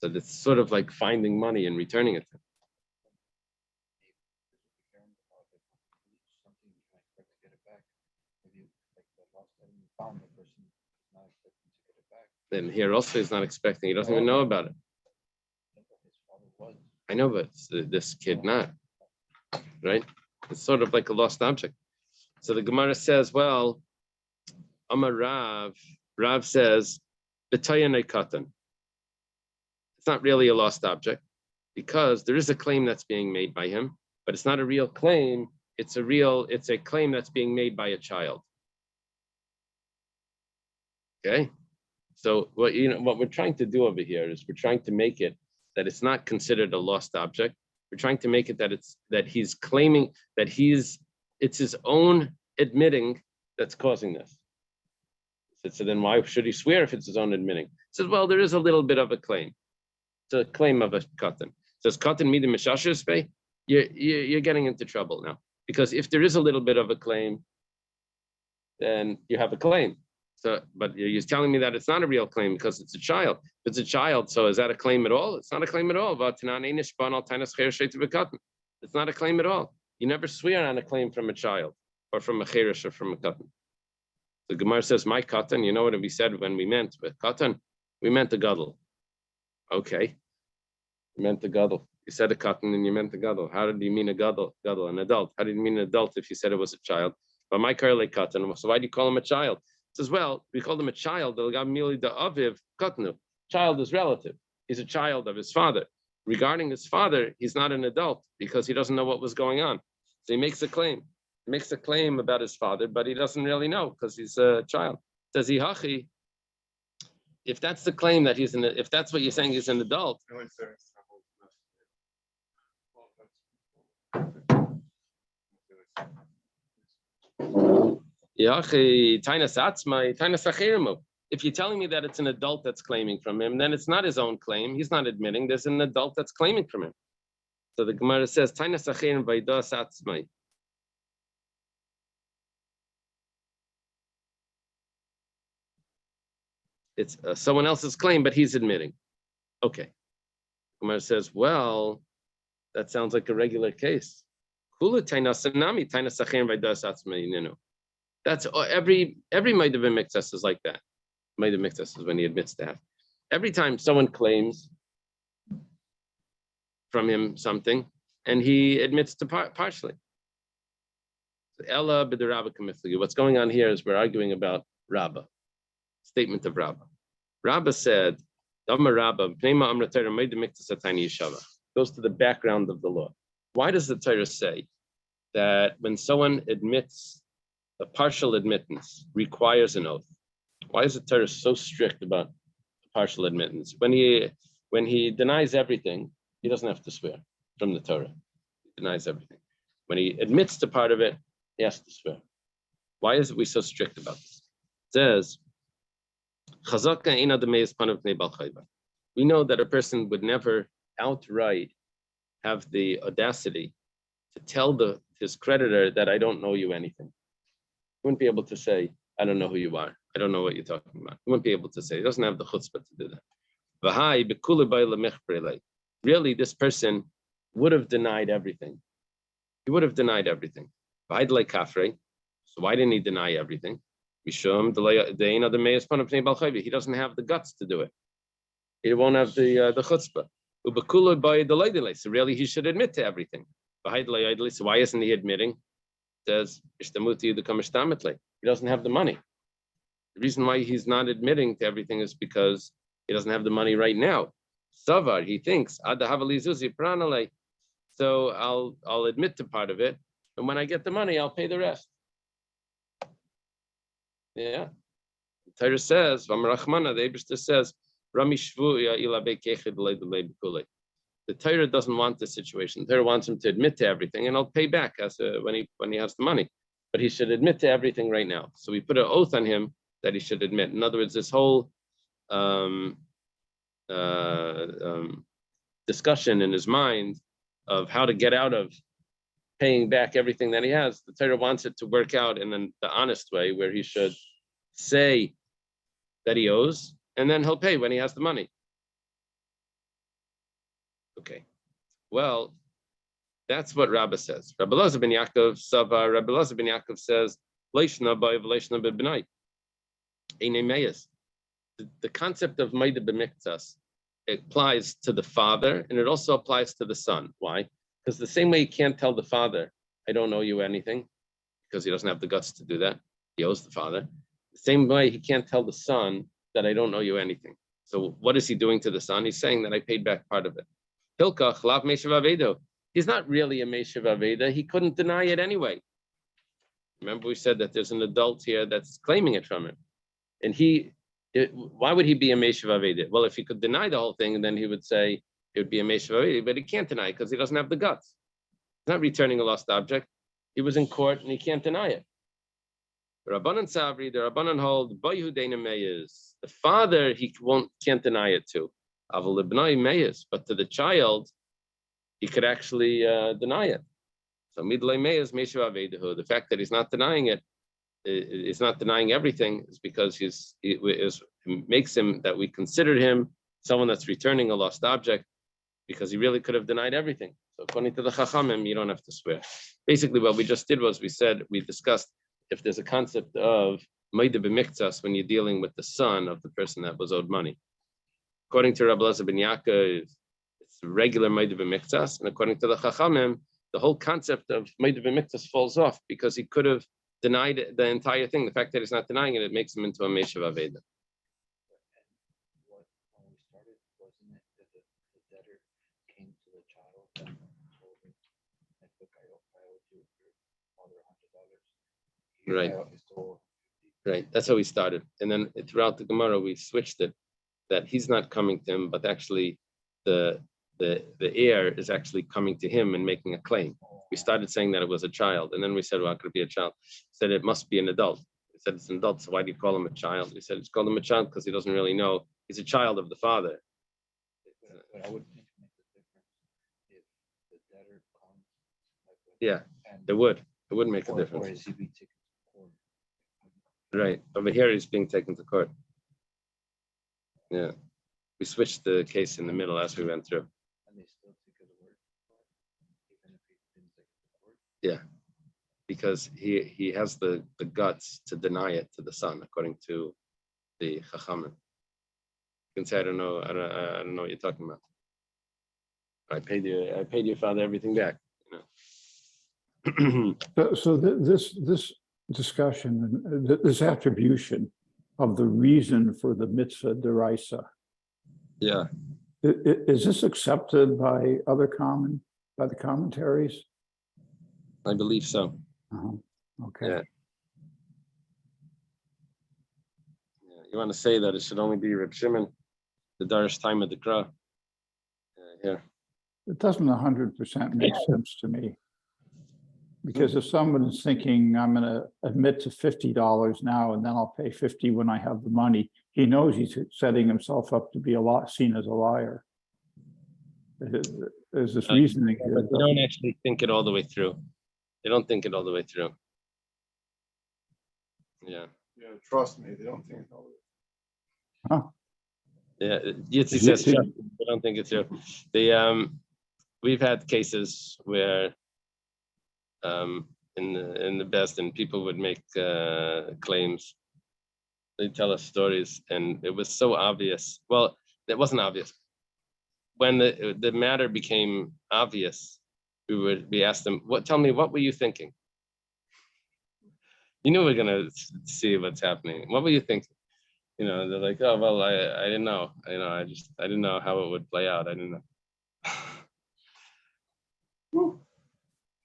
So it's sort of like finding money and returning it to him. Something you can expect to get it back. Maybe like the lost item you found, the person is not expecting to get it back. Then here also he's not expecting, he doesn't even know about it. His father was. I know, but this kid not, right? It's sort of like a lost object. So the Gemara says, well, Amar Rav says, B'tayanei katan. It's not really a lost object because there is a claim that's being made by him, but it's not a real claim. It's a claim that's being made by a child. Okay. So what we're trying to do over here is we're trying to make it that it's not considered a lost object. We're trying to make it that he's claiming that it's his own admitting that's causing this. So then why should he swear if it's his own admitting? He says, well, there is a little bit of a claim. It's a claim of a katan. Says katan midim mishashis pay. You're getting into trouble now because if there is a little bit of a claim, then you have a claim. So, but you're telling me that it's not a real claim because it's a child. If it's a child, so is that a claim at all? It's not a claim at all. It's not a claim at all. You never swear on a claim from a child or from a cherish or from a katan. The Gemara says, my katan, you know what we said when we meant with katan? We meant the gadol. Okay. You meant the gadol. You said a katan and you meant the gadol. How did you mean a gadol? An adult. How did you mean an adult if you said it was a child? But my karle katan. So why do you call him a child? It says, well, we called him a child. Child is relative. He's a child of his father. Regarding his father, he's not an adult because he doesn't know what was going on. So he makes a claim. He makes a claim about his father, but he doesn't really know because he's a child. Says Hihachi, if that's the claim that if that's what you're saying he's an adult. If you're telling me that it's an adult that's claiming from him, then it's not his own claim. He's not admitting. There's an adult that's claiming from him. So the Gemara says, it's someone else's claim, but he's admitting. Okay. Gemara says, well, that sounds like a regular case. That's every might have been mixed is like that. Might have mixed is when he admits to have. Every time someone claims from him something, and he admits to partially. What's going on here is we're arguing about Rabbah, statement of Rabbah. Rabbah said, goes to the background of the law. Why does the Torah say that when someone admits, a partial admittance requires an oath? Why is the Torah so strict about partial admittance? When he denies everything, he doesn't have to swear from the Torah. He denies everything. When he admits to part of it, he has to swear. Why is we so strict about this? It says, we know that a person would never outright have the audacity to tell his creditor that I don't know you anything. He wouldn't be able to say, I don't know who you are. I don't know what you're talking about. He wouldn't be able to say. He doesn't have the chutzpah to do that. Really, this person would have denied everything. He would have denied everything. So why didn't he deny everything? He doesn't have the guts to do it. He won't have the chutzpah. So really, he should admit to everything. So why isn't he admitting? It says, he doesn't have the money. The reason why he's not admitting to everything is because he doesn't have the money right now. Savar, he thinks, so I'll admit to part of it, and when I get the money, I'll pay the rest. Yeah. The Torah says, the Eibishter says, The Torah doesn't want this situation. The Torah wants him to admit to everything, and I'll pay back when he has the money. But he should admit to everything right now. So we put an oath on him that he should admit. In other words, this whole discussion in his mind of how to get out of paying back everything that he has, the Torah wants it to work out in the honest way, where he should say that he owes, and then he'll pay when he has the money. Okay, well, that's what Rabbah says. Rabbi Elazar ben Yaakov Savar. Rabbi Elazar ben Yaakov says, "Leishna by v'leishna b'bnai." The concept of Maida b'miktas applies to the father, and it also applies to the son. Why? Because the same way he can't tell the father, "I don't owe you anything," because he doesn't have the guts to do that. He owes the father. The same way he can't tell the son that "I don't owe you anything." So what is he doing to the son? He's saying that I paid back part of it. Hilkach lav meishav avedo. He's not really a meishav aveda. He couldn't deny it anyway. Remember, we said that there's an adult here that's claiming it from him, and why would he be a meishav aveda? Well, if he could deny the whole thing, then he would say it would be a meishav aveda, but he can't deny it because he doesn't have the guts. He's not returning a lost object. He was in court and he can't deny it. The Rabbanan Savri, the Rabbanan hold, the father he can't deny it to. But to the child, he could actually deny it. So the fact that he's not denying it, is not denying everything, is because it makes him that we consider him someone that's returning a lost object, because he really could have denied everything. So according to the Chachamim, you don't have to swear. Basically, what we just did was we discussed if there's a concept of Maida b'miktas when you're dealing with the son of the person that was owed money. According to Rabbi Elazar ben Yaakov, it's regular Maida b'miktas, and according to the Chachamim, the whole concept of Maida b'miktas falls off because he could have denied the entire thing. The fact that he's not denying it, it makes him into a meishav aveda. What, when we started, wasn't it that the debtor came to the child and told him, like, look, I owe you your father $100. Right. I stole Right, that's how we started. And then throughout the Gemara, we switched it, that he's not coming to him, but actually the heir is actually coming to him and making a claim. We started saying that it was a child, and then we said, well, how could it be a child? We said it must be an adult. We said it's an adult, so why do you call him a child? We said it's called him a child because he doesn't really know. He's a child of the father. But I would think it makes a difference if the debtor comes. Like, Yeah, and- it would. It would make a or difference. is he be taken to court? Right, over here he's being taken to court. Yeah, we switched the case in the middle as we went through. And they still take his word for it, even if he didn't take it to court? Yeah, because he has the guts to deny it to the son, according to the Chachamim. You can say, I don't know what you're talking about. I paid your father everything back. You know. So this discussion, this attribution of the reason for the mitzvah deraisa, Yeah, is this accepted by the commentaries? I believe so. Okay. Yeah. You want to say that it should only be Reb Shimon, the Darish time of the Kra. Yeah. It doesn't 100% make sense to me. Because if someone is thinking, I'm going to admit to $50 now, and then I'll pay 50 when I have the money, he knows he's setting himself up to be seen as a liar. There's this reasoning here. But they don't actually think it all the way through. They don't think it all the way through. Yeah. Yeah, trust me, they don't think it's all. Yeah, Yitzi says, trust me, I don't think it's true. We've had cases where in the best, and people would make claims. They tell us stories, and it was so obvious. Well, it wasn't obvious. When the matter became obvious, we asked them, tell me, what were you thinking? You knew we're gonna see what's happening. What were you thinking? You know, they're like, oh well, I didn't know. You know, I didn't know how it would play out. I didn't know.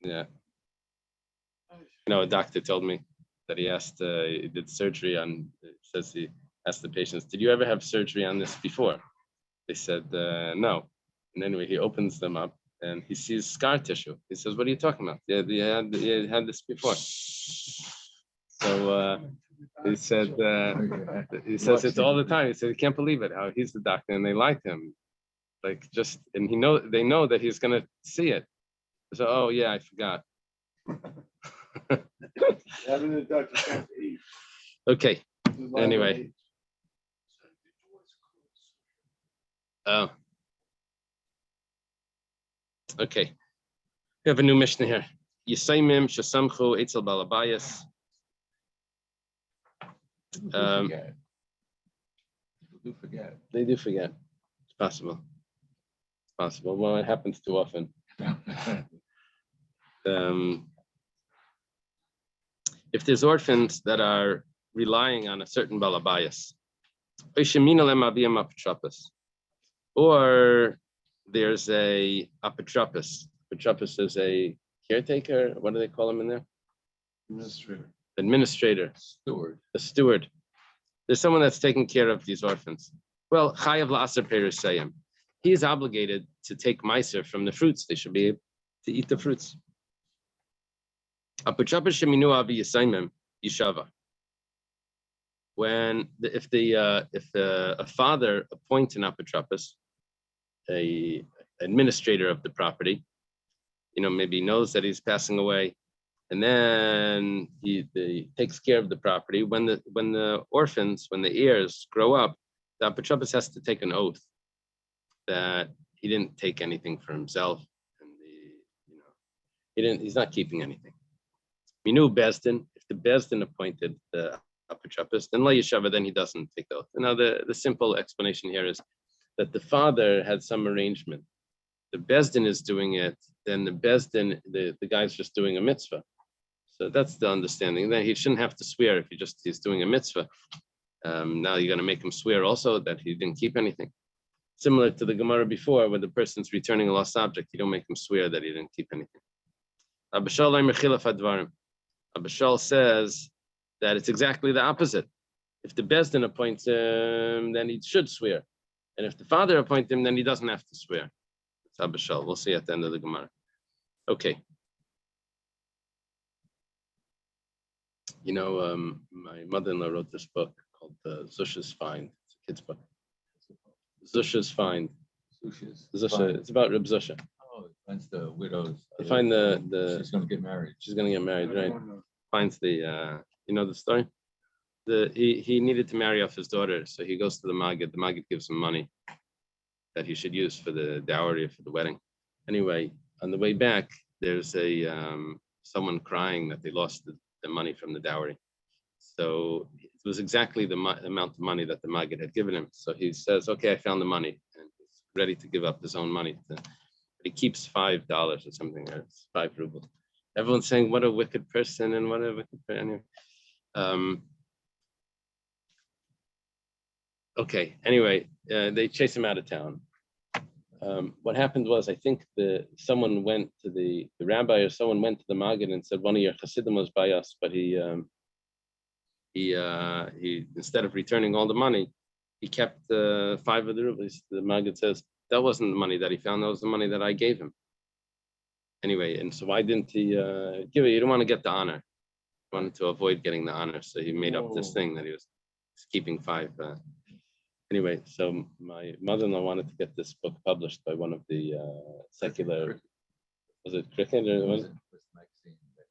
Yeah. You know, a doctor told me that he did surgery on. It says he asked the patients, "Did you ever have surgery on this before?" They said, "No." And anyway, he opens them up and he sees scar tissue. He says, "What are you talking about? Yeah, you had this before." So he said, he says it's all the time. He said, "He can't believe it. How he's the doctor and they lied to him, like just." And they know that he's gonna see it. So, oh yeah, I forgot. Having a doctor can't eat. Okay. This is my Anyway. age. Oh. Okay. We have a new Mishnah here. Yisaimim shesamchu etzel balabayas. People do forget. They do forget. It's possible. It's possible. Well, it happens too often. If there's orphans that are relying on a certain balabayas, or there's a apotropos. Apotropos is a caretaker. What do they call him in there? Administrator. Steward. A steward. There's someone that's taking care of these orphans. Well, chayav la'aser perusayim. He is obligated to take meiser from the fruits. They should be able to eat the fruits. Apotropos sheminu avi yisaimim yishava. If a father appoints an apotropos, a administrator of the property, maybe knows that he's passing away, and then he takes care of the property. When the orphans, when the heirs grow up, the apotropos has to take an oath that he didn't take anything for himself, and he's not keeping anything. Minu Bezdin, if the Bezdin appointed the apotropos, then la yeshava, then he doesn't take the oath. Now the simple explanation here is that the father had some arrangement. The Bezdin is doing it, then the Bezdin, the guy's just doing a mitzvah. So that's the understanding. Then he shouldn't have to swear if he's doing a mitzvah. Now you're going to make him swear also that he didn't keep anything. Similar to the Gemara before, when the person's returning a lost object, you don't make him swear that he didn't keep anything. Abishal says that it's exactly the opposite. If the Bezdin appoints him, then he should swear. And if the father appoints him, then he doesn't have to swear. It's Abishal. We'll see at the end of the Gemara. Okay. My mother-in-law wrote this book called Zusha's Find. It's a kid's book. Zusha's Find. Zusha. It's about Reb Zusha. Oh, it finds the widows. They find the She's going to get married. She's going to get married, right? Finds the the story. He needed to marry off his daughter, so he goes to the Maggid. The Maggid gives him money that he should use for the dowry for the wedding. Anyway, on the way back, there's someone crying that they lost the money from the dowry. So it was exactly the amount of money that the Maggid had given him. So he says, "Okay, I found the money," and he's ready to give up his own money. He keeps $5 or something, or it's 5 rubles. Everyone's saying, "What a wicked person!" and what a wicked person. Anyway. Okay. Anyway, they chase him out of town. What happened was, I think someone went to the rabbi, or someone went to the Maggid and said, "One of your Hasidim was by us," but he instead of returning all the money, he kept 5 of the rubles. The Maggid says that wasn't the money that he found; that was the money that I gave him. Anyway, and so why didn't he give it? You don't want to get the honor. He wanted to avoid getting the honor, so he made up this thing that he was keeping 5. Anyway, so my mother-in-law wanted to get this book published by one of the secular. Was it Cricket or was it? Magazine that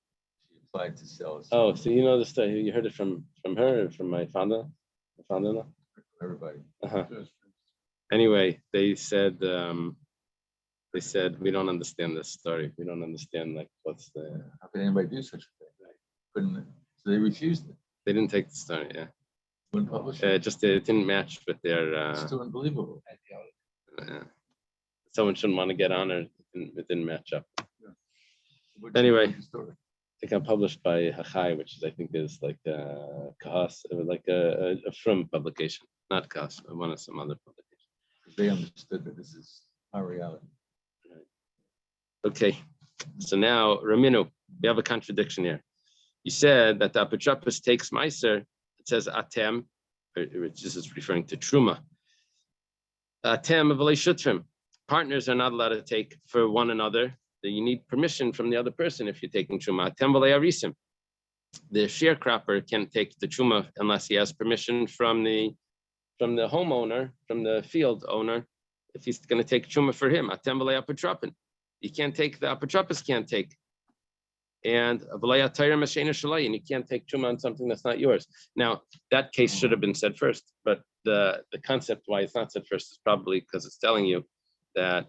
she applied to sell. Oh, so you know the story. You heard it from her or from my father-in-law? Everybody. Uh-huh. Anyway, they said we don't understand this story. We don't understand what's the. How could anybody do such a thing? Couldn't. So they refused it. They didn't take the story. Yeah. Wouldn't publish it. It didn't match with their. It's too unbelievable. Someone shouldn't want to get honored. It didn't match up. What's Anyway. the story? I think I'm published by Hachai, which I think is like Kahas, like a Frum publication, not Kahas, one of some other publication. They understood that this is our reality. Okay, so now Raminu, we have a contradiction here. You said that the apotropos takes meiser. It says atem, which is referring to truma. Atem v'lei shutrim. partners are not allowed to take for one another. That you need permission from the other person if you're taking truma. Atem v'lo yarisim. The sharecropper can't take the truma unless he has permission from the homeowner, from the field owner, if he's going to take truma for him. Atem v'lo apotropin. You can't take, the apotropis can't take. And you can't take truma on something that's not yours. Now, that case should have been said first, but the concept why it's not said first is probably because it's telling you that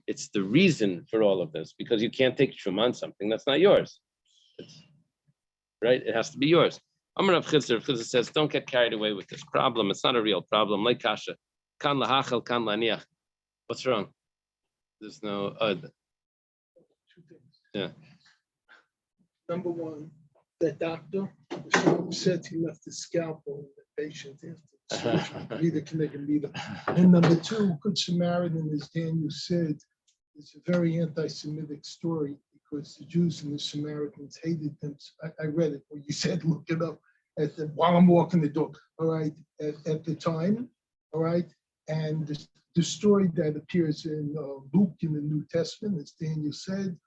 it's the reason for all of this, because you can't take truma on something that's not yours. Right? It has to be yours. Amar Rav Chizr says, don't get carried away with this problem. It's not a real problem. Like kasha, kan lahachal, kan laniach. What's wrong? There's no Two things. Yeah. Number one, that doctor was so upset he left the scalpel in the patient after the surgery. Neither can they can be there. And number two, Good Samaritan, as Daniel said, is a very anti-Semitic story because the Jews and the Samaritans hated them. I read it, when you said look it up while I'm walking the dog. All right, at the time, all right, and the story that appears in Luke in the New Testament, as Daniel said.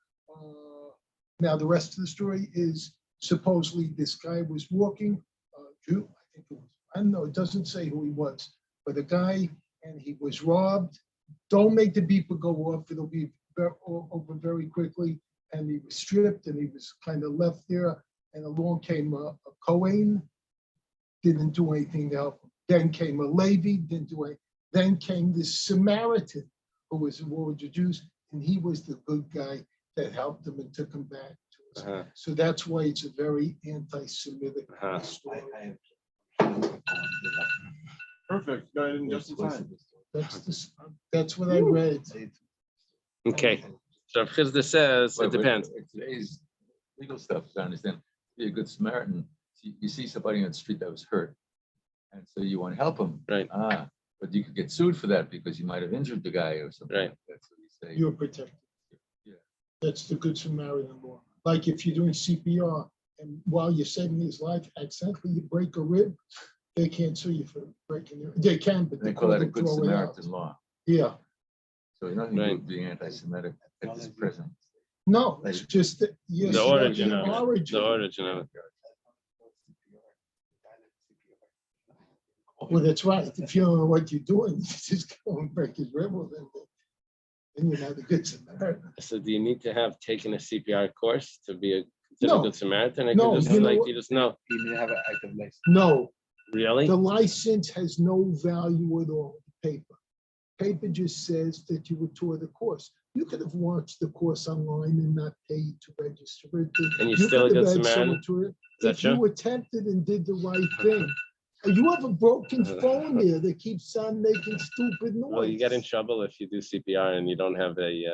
Now the rest of the story is supposedly this guy was walking, Jew, I think it was. I don't know, it doesn't say who he was, but a guy, and he was robbed. Don't make the beeper go off, it'll be over very quickly. And he was stripped and he was kind of left there. And along came a Kohen, didn't do anything to help him. Then came a Levi, didn't do anything. Then came this Samaritan, who was a war with the Jews, and he was the good guy that helped him and took him back to us. So that's why it's a very anti-Semitic story. Perfect. Got it in just in time. That's what I read. Okay. So Rav Chizr says it depends. Today's legal stuff, I understand. Be a good Samaritan. You see somebody on the street that was hurt, and so you want to help him. Right. But you could get sued for that because you might have injured the guy or something. Right. That's what you say. You're protected. Yeah. That's the Good Samaritan law. Like if you're doing CPR and while you're saving his life, accidentally you break a rib, they can't sue you for breaking your, they can, but They the call court that a will good throw it out. Samaritan law. Yeah, So nothing to do Right. with being anti-Semitic at this present. no, it's just that, yes, The origin the of it. origin. The origin of it. Well, that's right. If you don't know what you're doing, you just go and break his rib, well, then you're not a good Samaritan. So do you need to have taken a CPR course to be a No. good Samaritan? I No, can just you know like what? you just know. You need to have an active license. No, Really? the license has no value at all, the paper. Paper just says that you were taught a course. You could have watched the course online and not paid to register it. And you're You still a could good have had Samaritan? someone to it. Is that If you true? attempted and did the right thing. You have a broken phone there that keeps on making stupid noise. Well, you get in trouble if you do CPR and you don't have a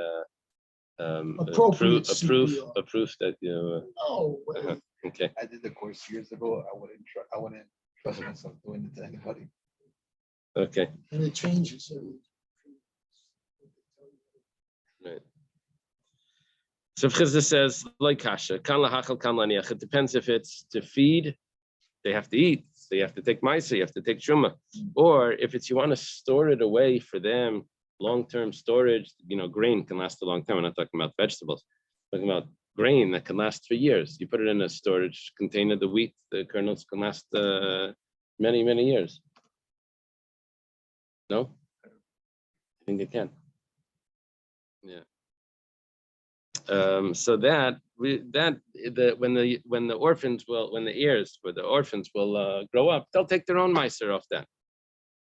Appropriate proof CPR. that you. No way. Okay. I did the course years ago. I wouldn't trust myself doing it to anybody. Okay. And it changes. Right. So Chizr says, like kasha, kan lahachal, kan laniach. It depends if it's to feed, they have to eat, so you have to take maisa, you have to take truma. Or if it's you want to store it away for them, long-term storage, grain can last a long time. We're not talking about vegetables, we're talking about grain that can last for years. You put it in a storage container, the wheat, the kernels can last many, many years. No? I think it can. Yeah. So when the orphans will grow up, they'll take their own meiser off that.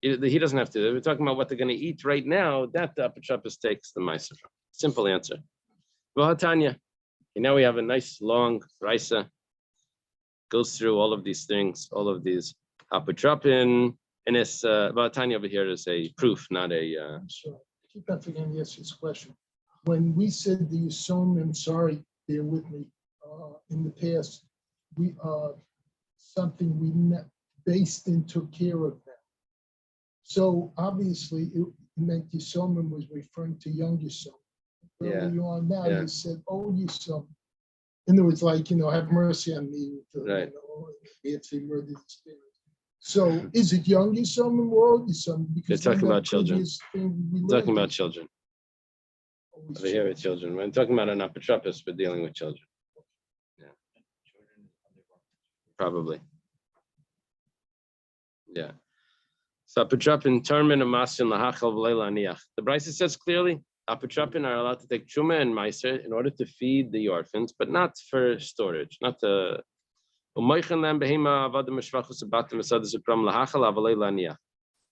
He doesn't have to. We're talking about what they're going to eat right now. That the apotropos takes the meiser from. Simple answer. V'hatanya. Now we have a nice long raisa. Goes through all of these things, all of these apotropin, and it's v'hatanya over here is a proof, not a. I'm sorry. I keep on forgetting to ask this question. When we said the Yomi, I'm sorry, bear with me, in the past, we something we based and took care of that. So obviously it meant Yomi was referring to young Yomi. Early on now, you said old Yomi. And it was like, have mercy on me. Right. We had to murder the spirit. So is it younger son or older son? Because They're talking in that about children. previous thing we We're talking learned about it's children. always Over here with children. When talking about an apotropos, we're dealing with children. Probably. Yeah. So apotropin termin and masin lahachal v'leila aniach. The Brisa says clearly, apotropin are allowed to take truma and meiser in order to feed the orphans, but not for storage, not to.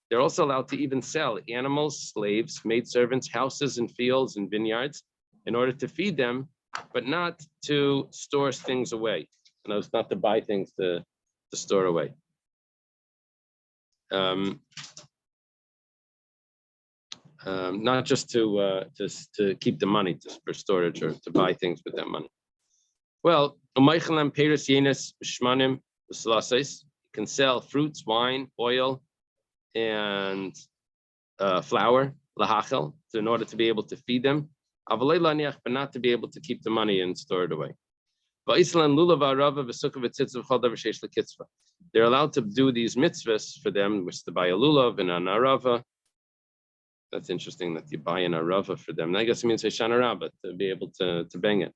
They're also allowed to even sell animals, slaves, maidservants, houses and fields and vineyards in order to feed them, but not to store things away. And it's not to buy things to store away. Not just to keep the money for storage or to buy things with that money. Well, you can sell fruits, wine, oil, and flour, lahachel, in order to be able to feed them, but not to be able to keep the money and store it away. They're allowed to do these mitzvahs for them, which is to buy a lulav and an arava. That's interesting that you buy an arava for them. And I guess it means Hoshana Rabbah, to be able to bang it.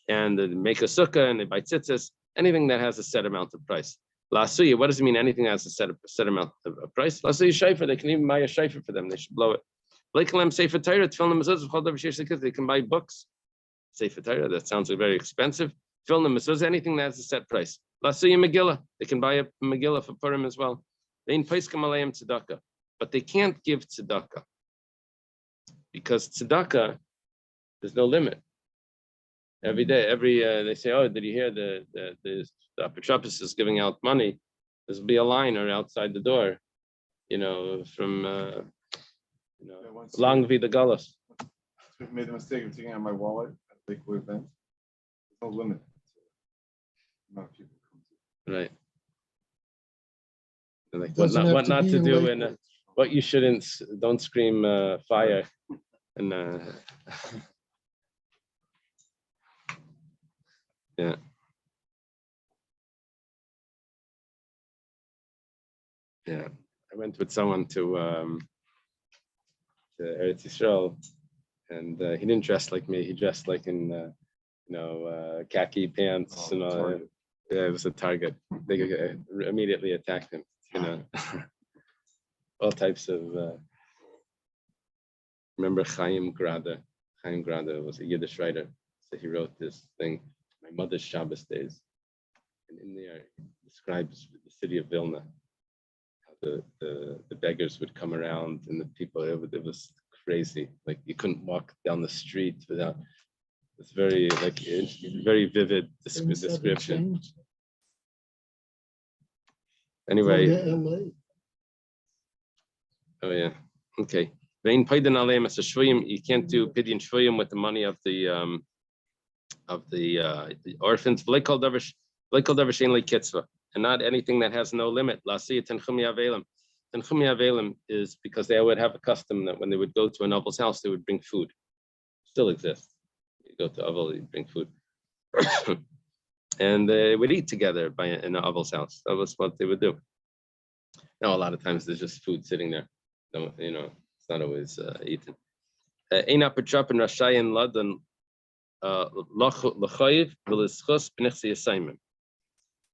And they make a sukkah and they buy tzitzis, anything that has a set amount of price. Lasuya, what does it mean? Anything that has a set amount of price? Lasuya shayfer, they can even buy a shayfer for them. They should blow it. Sefer Torah, they can buy books. Sefer Torah, that sounds very expensive. Anything that has a set price. Lasuya Megillah, they can buy a Megillah for Purim as well. But they can't give tzedakah because tzedakah, there's no limit. Every day, they say, oh, did you hear the apotropos is giving out money? There'll be a line or outside the door, from Lang Vida Galus. I made the mistake of taking out my wallet at a Lakewood event. There's no limit to the amount of people come to. Right. Like Doesn't have what to not be to in do Lakewood. and what you shouldn't, don't scream fire and yeah. Yeah, I went with someone to Eretz Yisrael, and he didn't dress like me. He dressed like in khaki pants and all. Yeah, it was a target. They immediately attacked him. All types of. Remember Chaim Grada? Chaim Grada was a Yiddish writer, so he wrote this thing, "My Mother's Shabbos Days," and in there he describes the city of Vilna. The beggars would come around and the people, it was crazy. Like you couldn't walk down the street without, it's very very vivid Things haven't description. changed. Anyway, Go to LA. oh yeah, okay. You can't do pidyon shvuyim with the money of the orphans. And not anything that has no limit. Tenchumi Avelim is because they would have a custom that when they would go to an Avel's house, they would bring food. Still exists. You go to Avel, you bring food. And they would eat together in the Avel's house. That was what they would do. Now, a lot of times there's just food sitting there. It's not always eaten. Ein apotropin rashayin ladan l'chayiv v'lischus b'nechsi yisayimim.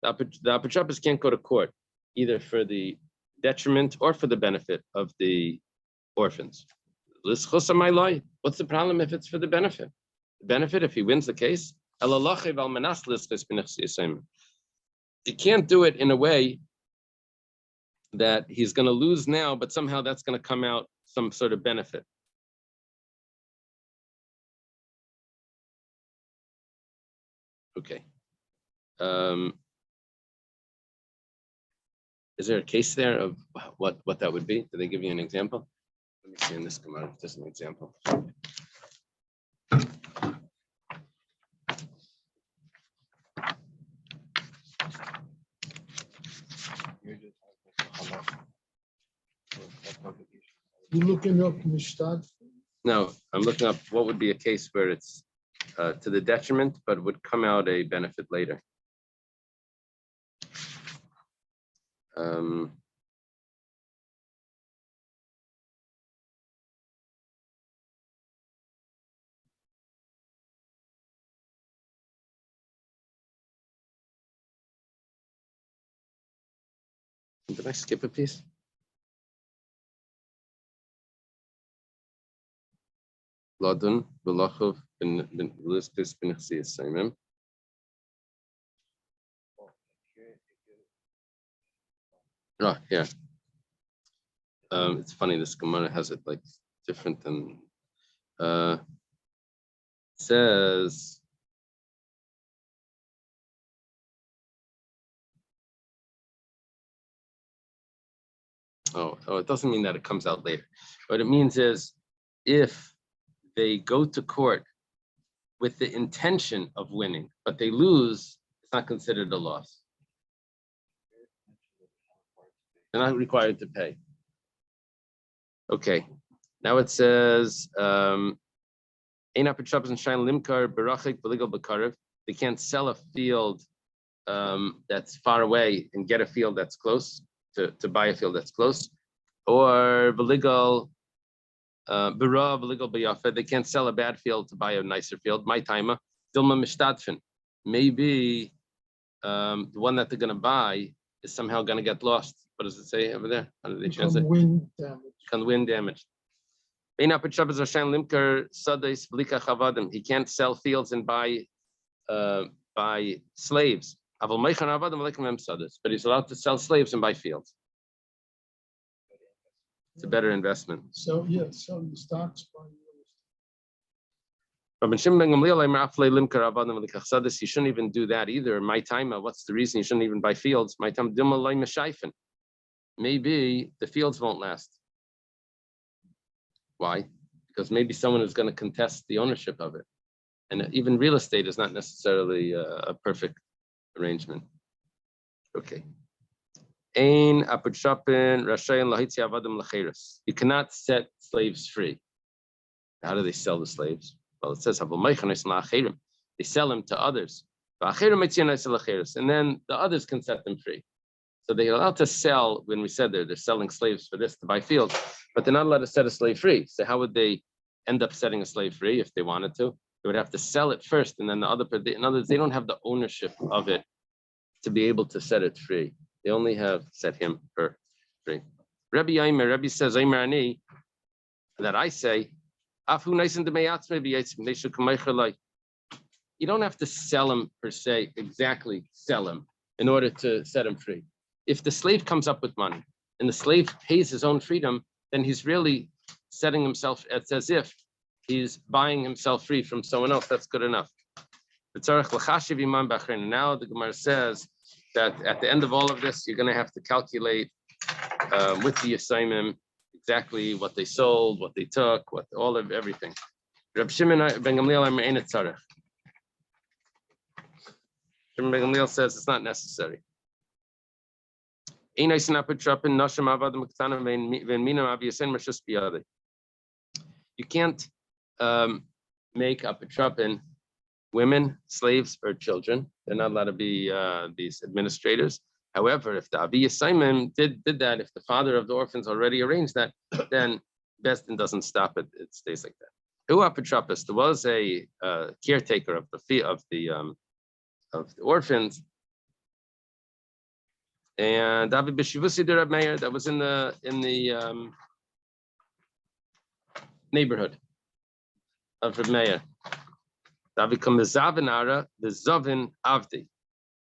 The apotropos can't go to court either for the detriment or for the benefit of the orphans. What's the problem if it's for the benefit? The benefit, if he wins the case, he can't do it in a way that he's going to lose now, but somehow that's going to come out some sort of benefit. Okay. Is there a case there of what that would be? Did they give you an example? Let me see in this Gemara, just an example. You looking up Mishtad? No, I'm looking up what would be a case where it's to the detriment, but would come out a benefit later. Did I skip a piece? Ladun, Belachov, Ben Listis, Ben Simon. Oh, yeah. It's funny, this Gemara has it like different than says. Oh, it doesn't mean that it comes out later. What it means is if they go to court with the intention of winning, but they lose, it's not considered a loss. They're not required to pay. Okay, now it says, they can't sell a field that's far away and get a field that's close, to buy a field that's close. Or they can't sell a bad field to buy a nicer field. My timer, maybe the one that they're going to buy is somehow going to get lost. What does it say over there? How do they translate? Wind damage. Wind damage. He can't sell fields and buy slaves. But he's allowed to sell slaves and buy fields. It's a better investment. So yeah, selling the stocks. He shouldn't even do that either. My time, what's the reason he shouldn't even buy fields? My time, maybe the fields won't last. Why? Because maybe someone is going to contest the ownership of it. And even real estate is not necessarily a perfect arrangement. Okay. You cannot set slaves free. How do they sell the slaves? Well, it says they sell them to others. And then the others can set them free. So they're allowed to sell, when we said they're selling slaves for this to buy fields, but they're not allowed to set a slave free. So how would they end up setting a slave free if they wanted to? They would have to sell it first, and then the other, in other words, they don't have the ownership of it to be able to set it free. They only have set him free. Rabbi says, that I say, you don't have to sell him per se, exactly sell him in order to set him free. If the slave comes up with money and the slave pays his own freedom, then he's really setting himself, it's as if he's buying himself free from someone else. That's good enough. Now the Gemara says that at the end of all of this, you're going to have to calculate with the assignment exactly what they sold, what they took, what all of everything. Reb Shimon ben Gamliel Shimon ben Gamliel says it's not necessary. You can't make apotropin women, slaves, or children. They're not allowed to be these administrators. However, if the Avi Simon did that, if the father of the orphans already arranged that, then Besdin doesn't stop it. It stays like that. Who apotropis? There was a caretaker of the orphans, and David Bishivusi de Reb Meir, that was in the neighborhood of Reb Meir. David come the Zavin Ara, the Zavin Avdi.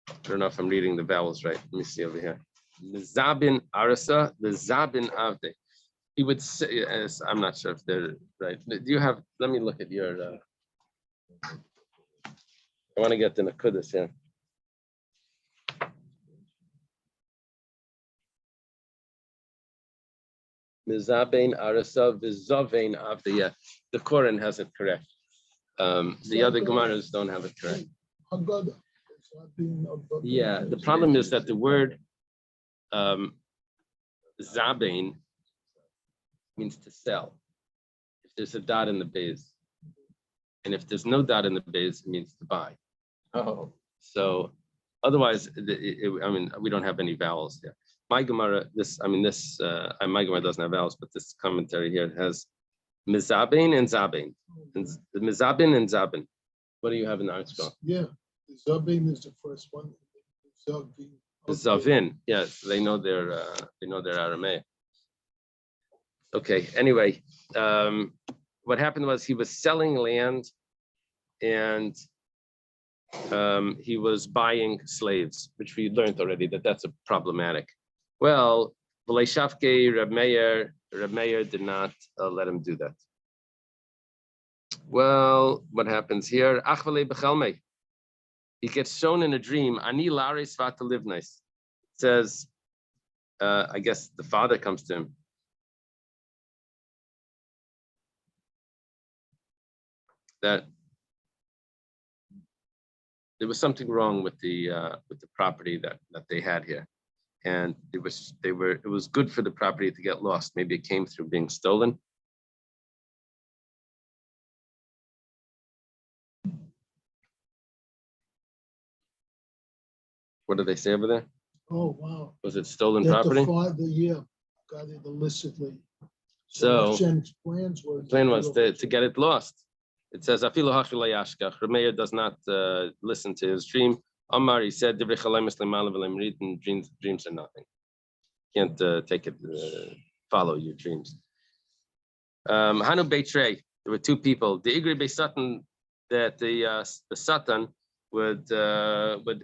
I don't know if I'm reading the vowels right. Let me see over here. The Zabin Arasa, the Zabin Avdi. He would say, as I'm not sure if they're right. Do you have? Let me look at your. I want to get the Nakudas here. Mizabein Arasa, Vizavein Avdi. Yeah, the Koran has it correct. The other Gemaras don't have it correct. Yeah, the problem is that the word Zabein means to sell. If there's a dot in the base, and if there's no dot in the base, it means to buy. Oh. So otherwise, I mean, we don't have any vowels there. my Gemara, my Gemara doesn't have vowels, but this commentary here has Mizabin and Zabin. And the Mizabin and Zabin. What do you have in the article? Yeah, the Zabin is the first one. Zabin. The Zavin, yes, they know their Aramaic. Okay, anyway, what happened was he was selling land and he was buying slaves, which we learned already that's a problematic. Well, Reb Meir did not let him do that. Well, what happens here? He gets shown in a dream. Ani lares vata livnais. Says, I guess the father comes to him. That there was something wrong with the property that they had here, and it was good for the property to get lost. Maybe it came through being stolen. What did they say over there? Oh, wow. Was it stolen That property? the father, yeah, got it illicitly. So Hashem's plans the plan was to get it lost. It says, Afilu hachila yashkach. Meir does not listen to his dream. Amar, he said, dreams are nothing. Can't take it, follow your dreams. Hanu Beitrei, there were two people. The Igri Beisatan, that the Satan would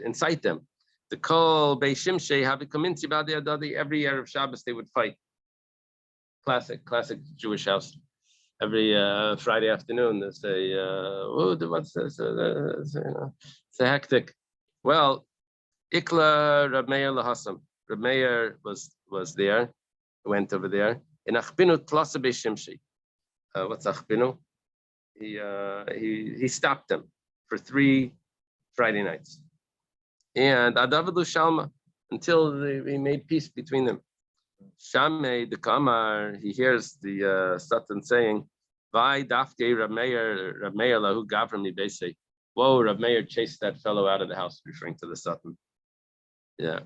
incite them. The Kol Beishimshe have come in every year of Shabbos they would fight. Classic Jewish house. Every Friday afternoon they say, what's this? It's a hectic. Well, Ikla Reb Meir Lahasam. Reb Meir was there, went over there. In Achbinu Tlasa Beishimshi. What's Achbinu? He stopped them for 3 Friday nights. And Adavadu Shalma, until they made peace between them. Shamei the Kamar, he hears the Satan saying, Vai Dafke Reb Meir Lahu Gavrami Beisei. Whoa, Reb Meir chased that fellow out of the house, referring to the Satan. Yeah.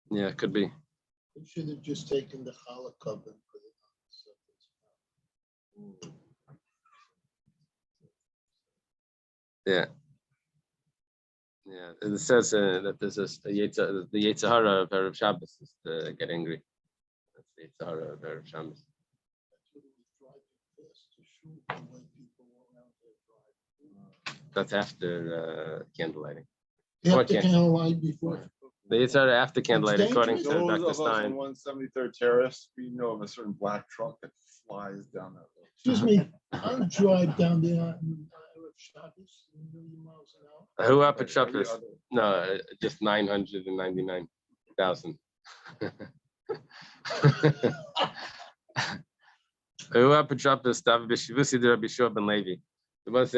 Yeah, it could be. They should have just taken the challah cover and put it on the surface. Yeah. Yeah. It says that there's the Yetzer Hara of Erev Shabbos is to get angry. That's the Yetzer Hara of Erev Shabbos. That's after candlelighting. After candlelight, before. The Yetzer Hara after candlelighting, according to Those Dr. of us Stein. on 173rd Terrace, we know of a certain black truck that flies down that road. Excuse me, I drive down there on Shabbos, 1 million miles an hour. Who up at Shabbos? No, just 999,000. Who up at Shabbos? There was a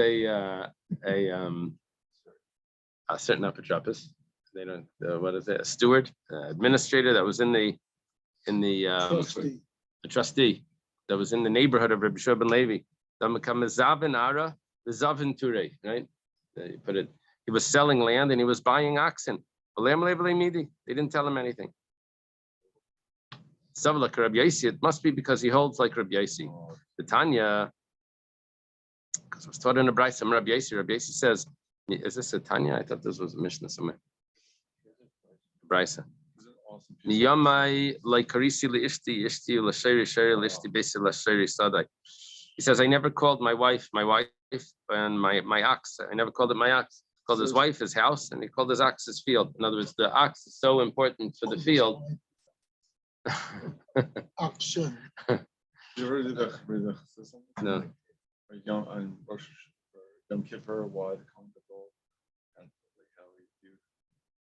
certain upper Shabbos. They don't. What is it? A steward, administrator that was in the Trustee. a trustee that was in the neighborhood of Rabbi Shua ben Levi. Right? You put it. He was selling land and he was buying oxen. They didn't tell him anything. It must be because he holds like Rabbi Yossi. The Tanya, because it was taught in a Brisa from Rabbi Yossi. Rabbi Yossi says, "Is this a Tanya? I thought this was a Mishnah somewhere." Brisa. Niyamai like karisi liishti ishti lasheri sheri liishti besi lasheri sadai. He says, I never called my wife, and my ox. I never called it my ox. He called his wife his house, and he called his ox his field. In other words, the ox is so important for the field. Oxen. You ever did that? No. On Yom Kippur, why the come to gold and like how he viewed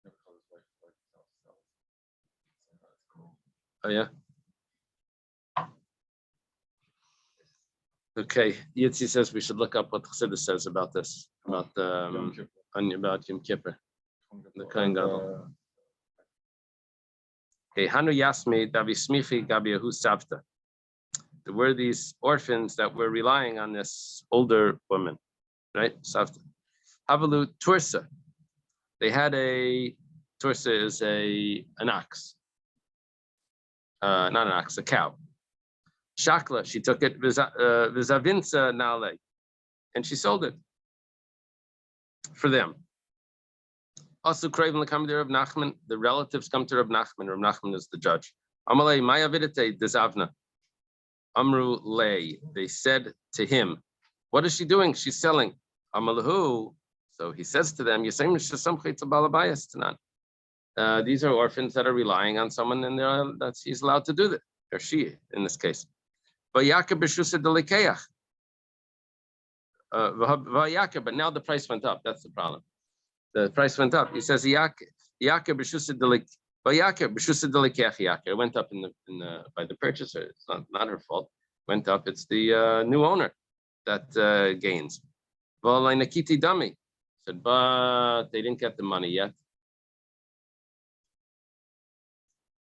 never called his wife himself. That's cool. Oh yeah. Okay, Yitzi says we should look up what the Chassidus says about this, about Yom Kippur, the Kohen Gadol. Okay, Hanu Yasmi Davi Smichi Gabi Yehu Savta. There were these orphans that were relying on this older woman, right? Savta. Havalu Tursa. They had a Tursa is an ox. Not an ox, a cow. Shakla, she took it, Vizavinsa Nale, and she sold it for them. Also, Craven the Reb Nachman, the relatives come to Reb Nachman. Reb Nachman is the judge. Amalei Maya Vidite Dizavna. Amru Lay. They said to him, what is she doing? She's selling. Amalahu. So he says to them, these are orphans that are relying on someone, and he's allowed to do that, or she in this case. But now the price went up. That's the problem. The price went up. He says, it went up in the by the purchaser. It's not her fault. Went up. It's the new owner that gains. Dummy said, but they didn't get the money yet.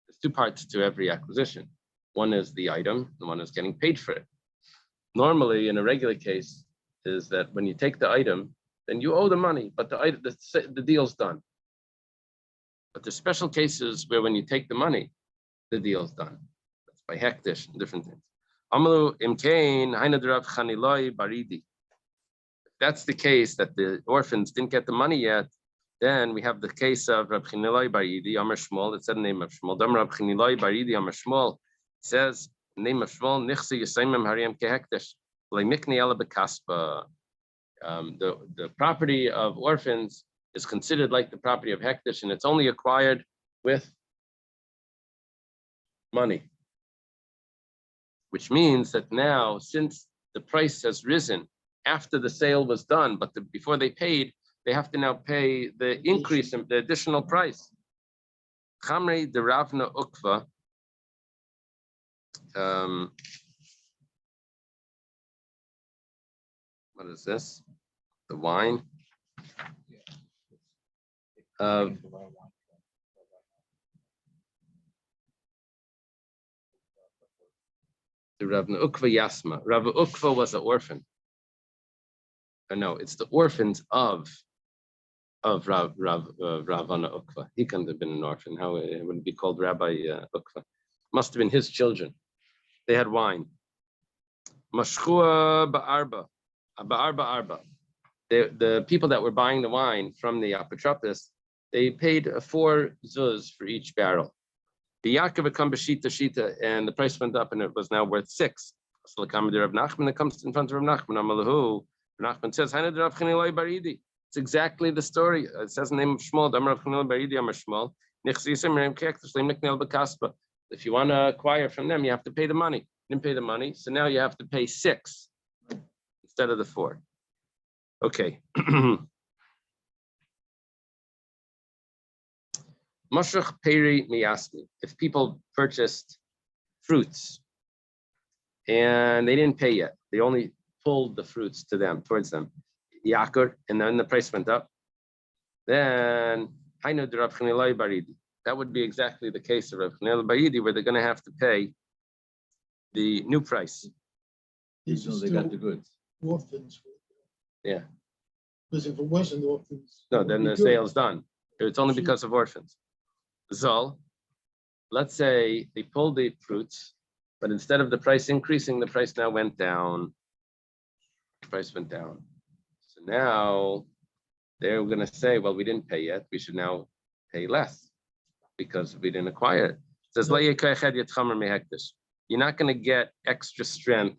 There's two parts to every acquisition. One is the item, and one is getting paid for it. Normally, in a regular case, is that when you take the item, then you owe the money, but the deal's done. But there's special cases where when you take the money, the deal's done. That's by hektish and different things. Amalu imkain hainadrav chaniloi baridi. If that's the case, that the orphans didn't get the money yet, then we have the case of Rab Chaniloi baridi Amar Shmuel. It said the name of Shmuel. Dam Rab Chaniloi baridi Amar Shmuel says the name of Shmuel nichse yisaimim hariyam kehektish leimikni ela bekaspa. The property of orphans is considered like the property of hektish, and it's only acquired with money. Which means that now, since the price has risen after the sale was done, but before they paid, they have to now pay the increase in the additional price. Chamrei de Ravna Ukva. What is this? The wine. The Ravna Ukva Yasma. Rav Ukva was an orphan. No, it's the orphans of Ravana Ukva. He couldn't have been an orphan. How it would be called Rabbi Ukva? Must have been his children. They had wine. Mashchua ba'arba. Ba'arba. The people that were buying the wine from the apotropos, they paid 4 zuz for each barrel. The Yaakov become b'shita shita, and the price went up, and it was now worth 6. So the commander of Nachman that comes in front of Rav Nachman. Amalahu. Nachman says, it's exactly the story. It says the name of Shmuel. If you want to acquire from them, you have to pay the money. You didn't pay the money, so now you have to pay 6 instead of the 4. Okay. Mashach peri miyasmi. If people purchased fruits and they didn't pay yet, they only pulled the fruits towards them, Yakur, and then the price went up, then that would be exactly the case of Rav Chaniloi Baridi, where they're going to have to pay the new price. These are So they got the still goods. orphans. Yeah. Because if it wasn't orphans. No, it then would the be good. sale's done. It's only because of orphans. Zol, let's say they pulled the fruits, but instead of the price increasing, the price now went down. The price went down. So now they're going to say, well, we didn't pay yet. We should now pay less because we didn't acquire it. It says, you're not going to get extra strength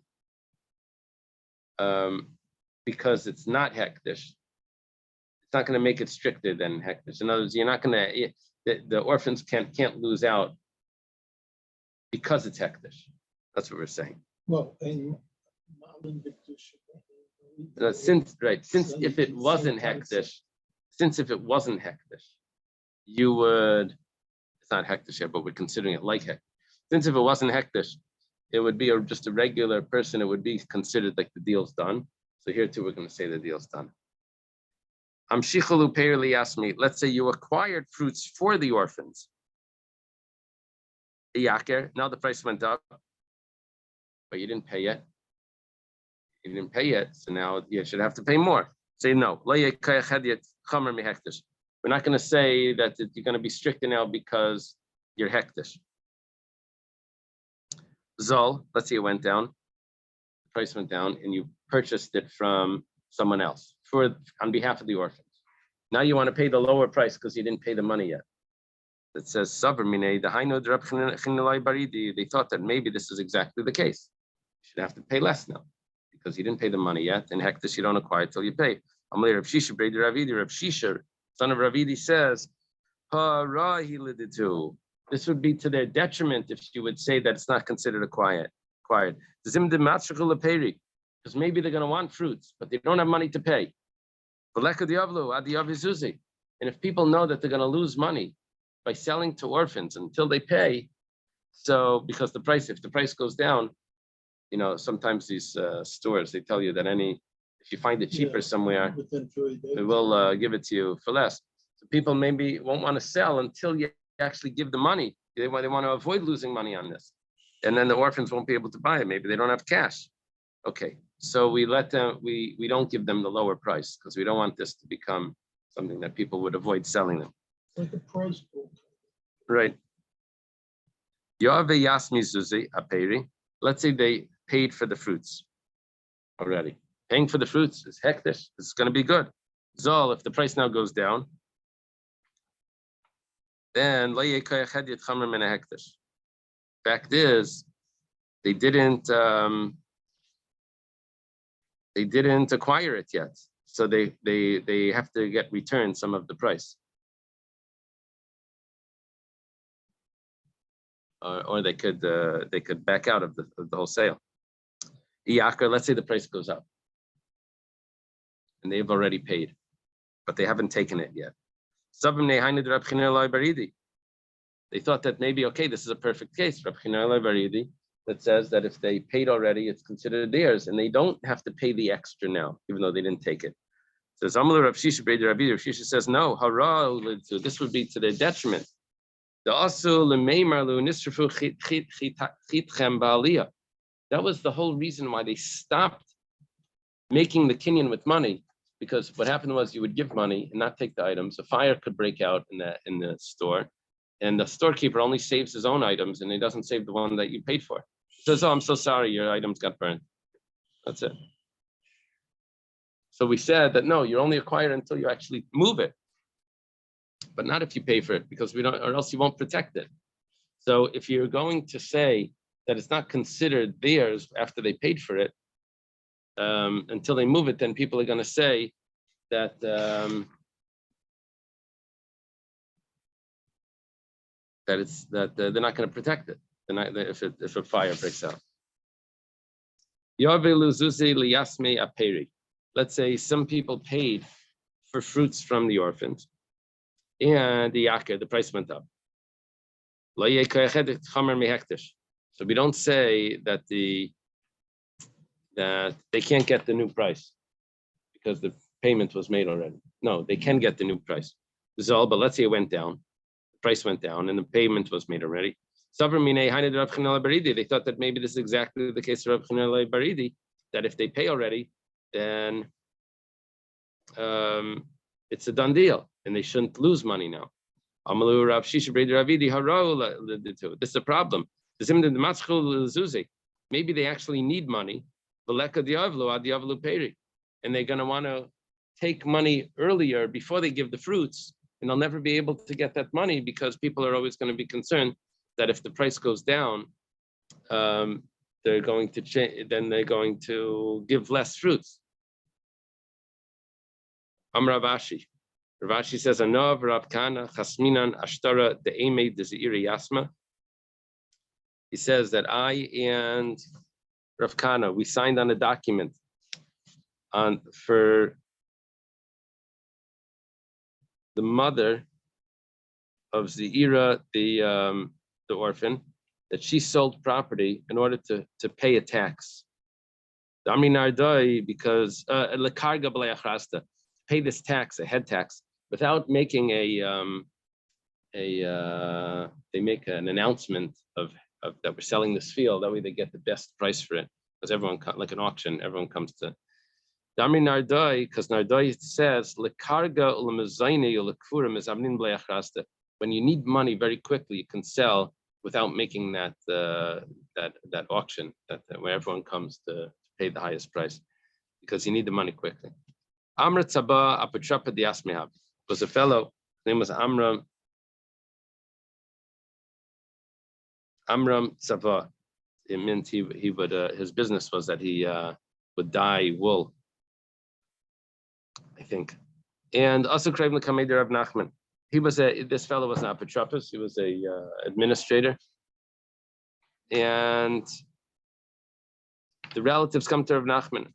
because it's not hektish. It's not going to make it stricter than hektish. In other words, you're not going to, the orphans can't lose out because it's hektish. That's what we're saying. Well, and Since if it wasn't hektish, you would, it's not hektish yet, but we're considering it like hektish. Since if it wasn't hektish, it would be just a regular person, it would be considered like the deal's done. So here too, we're going to say the deal's done. Let's say you acquired fruits for the orphans. Now the price went up, but you didn't pay yet. You didn't pay yet, so now you should have to pay more. Say no. We're not going to say that you're going to be stricter now because you're hektish. Zol, let's say it went down, the price went down, and you purchased it from someone else on behalf of the orphans. Now you want to pay the lower price because you didn't pay the money yet. It says Sabarmine, they thought that maybe this is exactly the case. You should have to pay less now because you didn't pay the money yet. And hektish you don't acquire till you pay. Rav Shisha, son of Ravidi, says, this would be to their detriment if you would say that it's not considered acquired. Because maybe they're going to want fruits, but they don't have money to pay. And if people know that they're going to lose money by selling to orphans until they pay, so because if the price goes down, sometimes these stores, they tell you that if you find it cheaper somewhere, they will give it to you for less. So people maybe won't want to sell until you actually give the money. They want to avoid losing money on this. And then the orphans won't be able to buy it. Maybe they don't have cash. Okay, so we let them, we don't give them the lower price because we don't want this to become something that people would avoid selling them. Like a price book. Right. Let's say they paid for the fruits already. Paying for the fruits is hektish. It's going to be good. Zol, if the price now goes down, then fact is, they didn't acquire it yet, so they have to get returned some of the price, or they could back out of the whole sale. Let's say the price goes up, and they've already paid, but they haven't taken it yet. They thought that maybe, okay, this is a perfect case, that says that if they paid already, it's considered theirs, and they don't have to pay the extra now, even though they didn't take it. So Rav Shisha says, no, this would be to their detriment. That was the whole reason why they stopped making the kinyan with money, because what happened was you would give money and not take the items. A fire could break out in the store, and the storekeeper only saves his own items, and he doesn't save the one that you paid for. He says, "Oh, I'm so sorry, your items got burned." That's it. So we said that no, you're only acquired until you actually move it, but not if you pay for it, because we don't, or else you won't protect it. So if you're going to say that it's not considered theirs after they paid for it, until they move it, then people are going to say that they're not going to protect it. They're not, if a fire breaks out. Let's say some people paid for fruits from the orphans, and the price went up. So we don't say that they can't get the new price because the payment was made already. No, they can get the new price. But let's say it went down, the price went down, and the payment was made already. They thought that maybe this is exactly the case of Rav Chanel Baridi, that if they pay already, then it's a done deal, and they shouldn't lose money now. This is a problem. Maybe they actually need money, and they're going to want to take money earlier before they give the fruits, and they'll never be able to get that money because people are always going to be concerned that if the price goes down, they're going to change. Then they're going to give less fruits. Ravashi says, "Anov Rav Kana Chasminan Ashtara de'emei de'zeiri yasma." He says that I and Rav Kana, we signed on a document for the mother of Zeira, the orphan, that she sold property in order to pay a tax. Because pay this tax, a head tax, without making they make an announcement of that we're selling this field. That way they get the best price for it, because everyone, like an auction, everyone comes to Damri Nardoi, because Nardoi says, "Lekarga ulamazayne ulakfurim is avnin bleachrasta." When you need money very quickly, you can sell without making that auction where everyone comes to pay the highest price, because you need the money quickly. Amra Tzaba Apatrapa Diasmehab was a fellow. His name was Amram Tzava. It meant he would his business was that he would dye wool, I think. And also Kraven Kameder of Nachman. This fellow was an apotropos. He was a administrator, and the relatives come to Rav Nachman.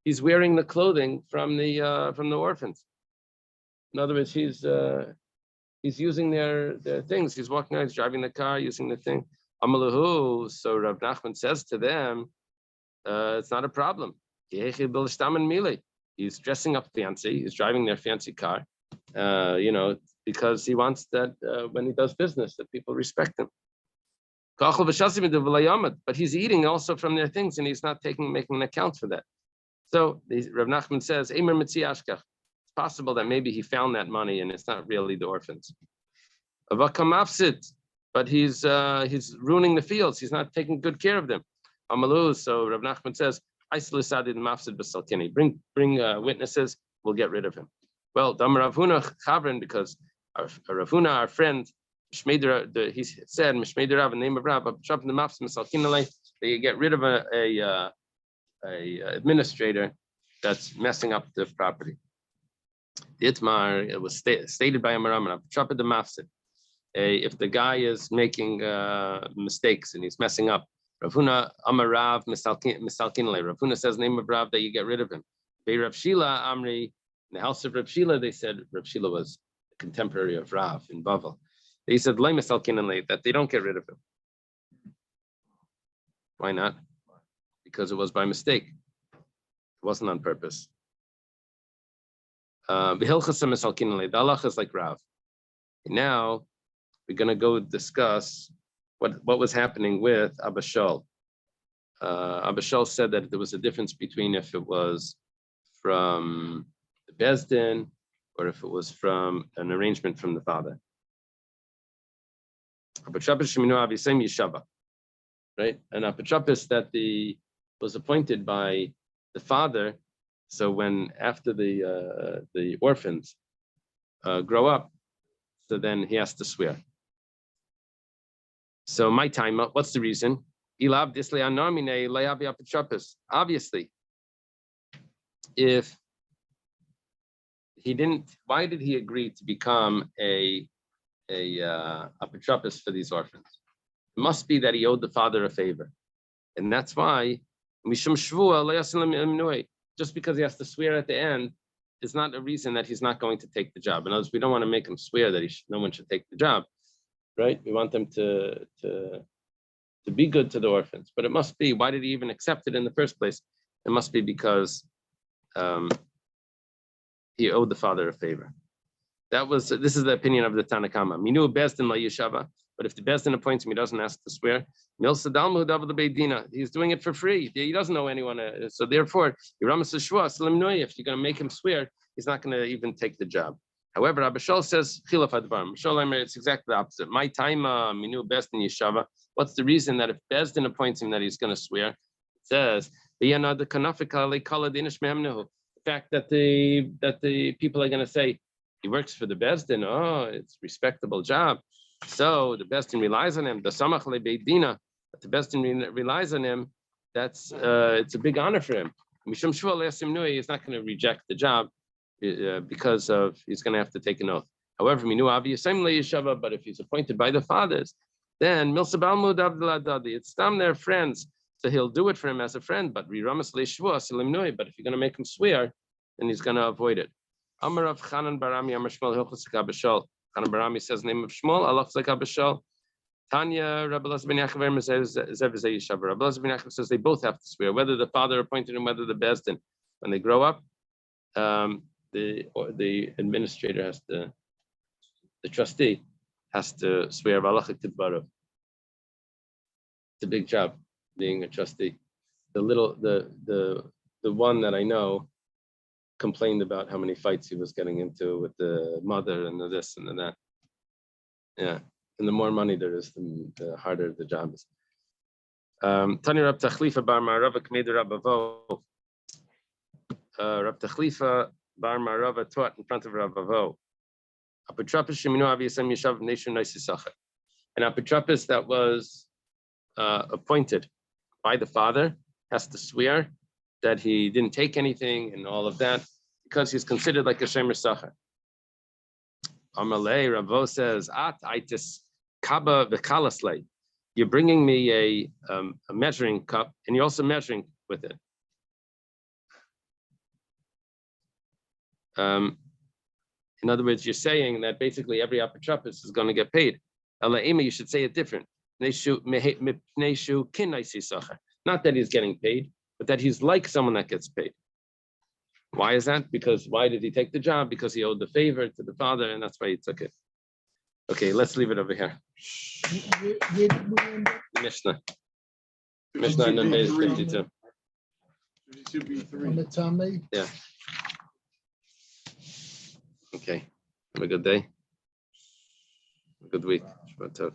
He's wearing the clothing from the orphans. In other words, he's using their things. He's walking out, he's driving the car, using the thing. Amalahu. So Rav Nachman says to them, it's not a problem. He's dressing up fancy. He's driving their fancy car, because he wants that when he does business, that people respect him. But he's eating also from their things, and he's not making an account for that. So Rav Nachman says, it's possible that maybe he found that money and it's not really the orphans. But he's ruining the fields. He's not taking good care of them. Amalu. So Rav Nachman says, bring witnesses, we'll get rid of him. Well, Rav Huna Chavrin, because Rav Huna, our friend, he said, Mishmei Rav, in the name of Rav, they get rid of a administrator that's messing up the property. Itmar, it was stated by Amaram, if the guy is making mistakes and he's messing up, Rav Huna Amarav Misalkinale. Rav Huna says name of Rav that you get rid of him. Bei Rav Shila Amri, in the house of Rav Shila, they said Rav Shila was a contemporary of Rav in Bavel. They said Lay Misalkinale, that they don't get rid of him. Why not? Because it was by mistake. It wasn't on purpose. The halach is like Rav. Now we're going to go discuss what was happening with Abba Shaul. Abba Shaul said that there was a difference between if it was from the Beis Din or if it was from an arrangement from the father. Right? An apotropos that was appointed by the father. So when after the orphans grow up, so then he has to swear. So my time, what's the reason? Obviously, if he didn't, why did he agree to become a apotropos for these orphans? It must be that he owed the father a favor, and that's why just because he has to swear at the end is not a reason that he's not going to take the job. In other words, we don't want to make him swear that no one should take the job, right? We want them to be good to the orphans. But it must be, why did he even accept it in the first place? It must be because he owed the father a favor. This is the opinion of the Tanakama. Minu Beis Din la Yeshava, but if the Beis Din appoints him, he doesn't ask to swear. He's doing it for free. He doesn't know anyone. So therefore, if you're going to make him swear, he's not going to even take the job. However, Abba Shaul says, it's exactly the opposite. My time, Minu Beis Din Yeshava. What's the reason that if Beis Din appoints him that he's going to swear? It says, the fact that the people are going to say, he works for the Beis Din. Oh, it's a respectable job. So the Beis Din relies on him. The Samach leBeidina, but the Beis Din relies on him. It's a big honor for him. He's not going to reject the job because he's going to have to take an oath. However, but if he's appointed by the fathers, then it's them, their friends. So he'll do it for him as a friend. But if you're going to make him swear, then he's going to avoid it. Amar of Chanan Barami Amar Shmuel Hilchos Abba Shaul. Chanan Barami says name of Shmuel. Allah like Abba Shaul. Tanya Rabbi Elazar ben Yaakov says they both have to swear, whether the father appointed him, whether the Beis Din. When they grow up, the administrator has to, the trustee has to swear. It's a big job being a trustee. the one that I know complained about how many fights he was getting into with the mother and the this and the that. Yeah, and the more money there is, the harder the job is. Tani Rab Tachlifa Bar Marava Kmeda Rabavo. Rab Tachlifa Bar Marava taught in front of Rabavo. Apotropos Sheminu Aviyasem Yeshav Nation Naisisacha. An apotropos that was appointed by the father has to swear that he didn't take anything and all of that because he's considered like a Shemer Sacher. Amalei Ravo says, At itis kaba v'kalaslei. You're bringing me a measuring cup and you're also measuring with it. In other words, you're saying that basically every apotropos is going to get paid. Elaima, you should say it different. Not that he's getting paid, but that he's like someone that gets paid. Why is that? Because why did he take the job? Because he owed the favor to the father, and that's why he took it. Okay, let's leave it over here. Where did we end up? Mishnah. Mishnah number 52. On the Tamei? Yeah. Okay. Have a good day. A good week. Shabbat tov.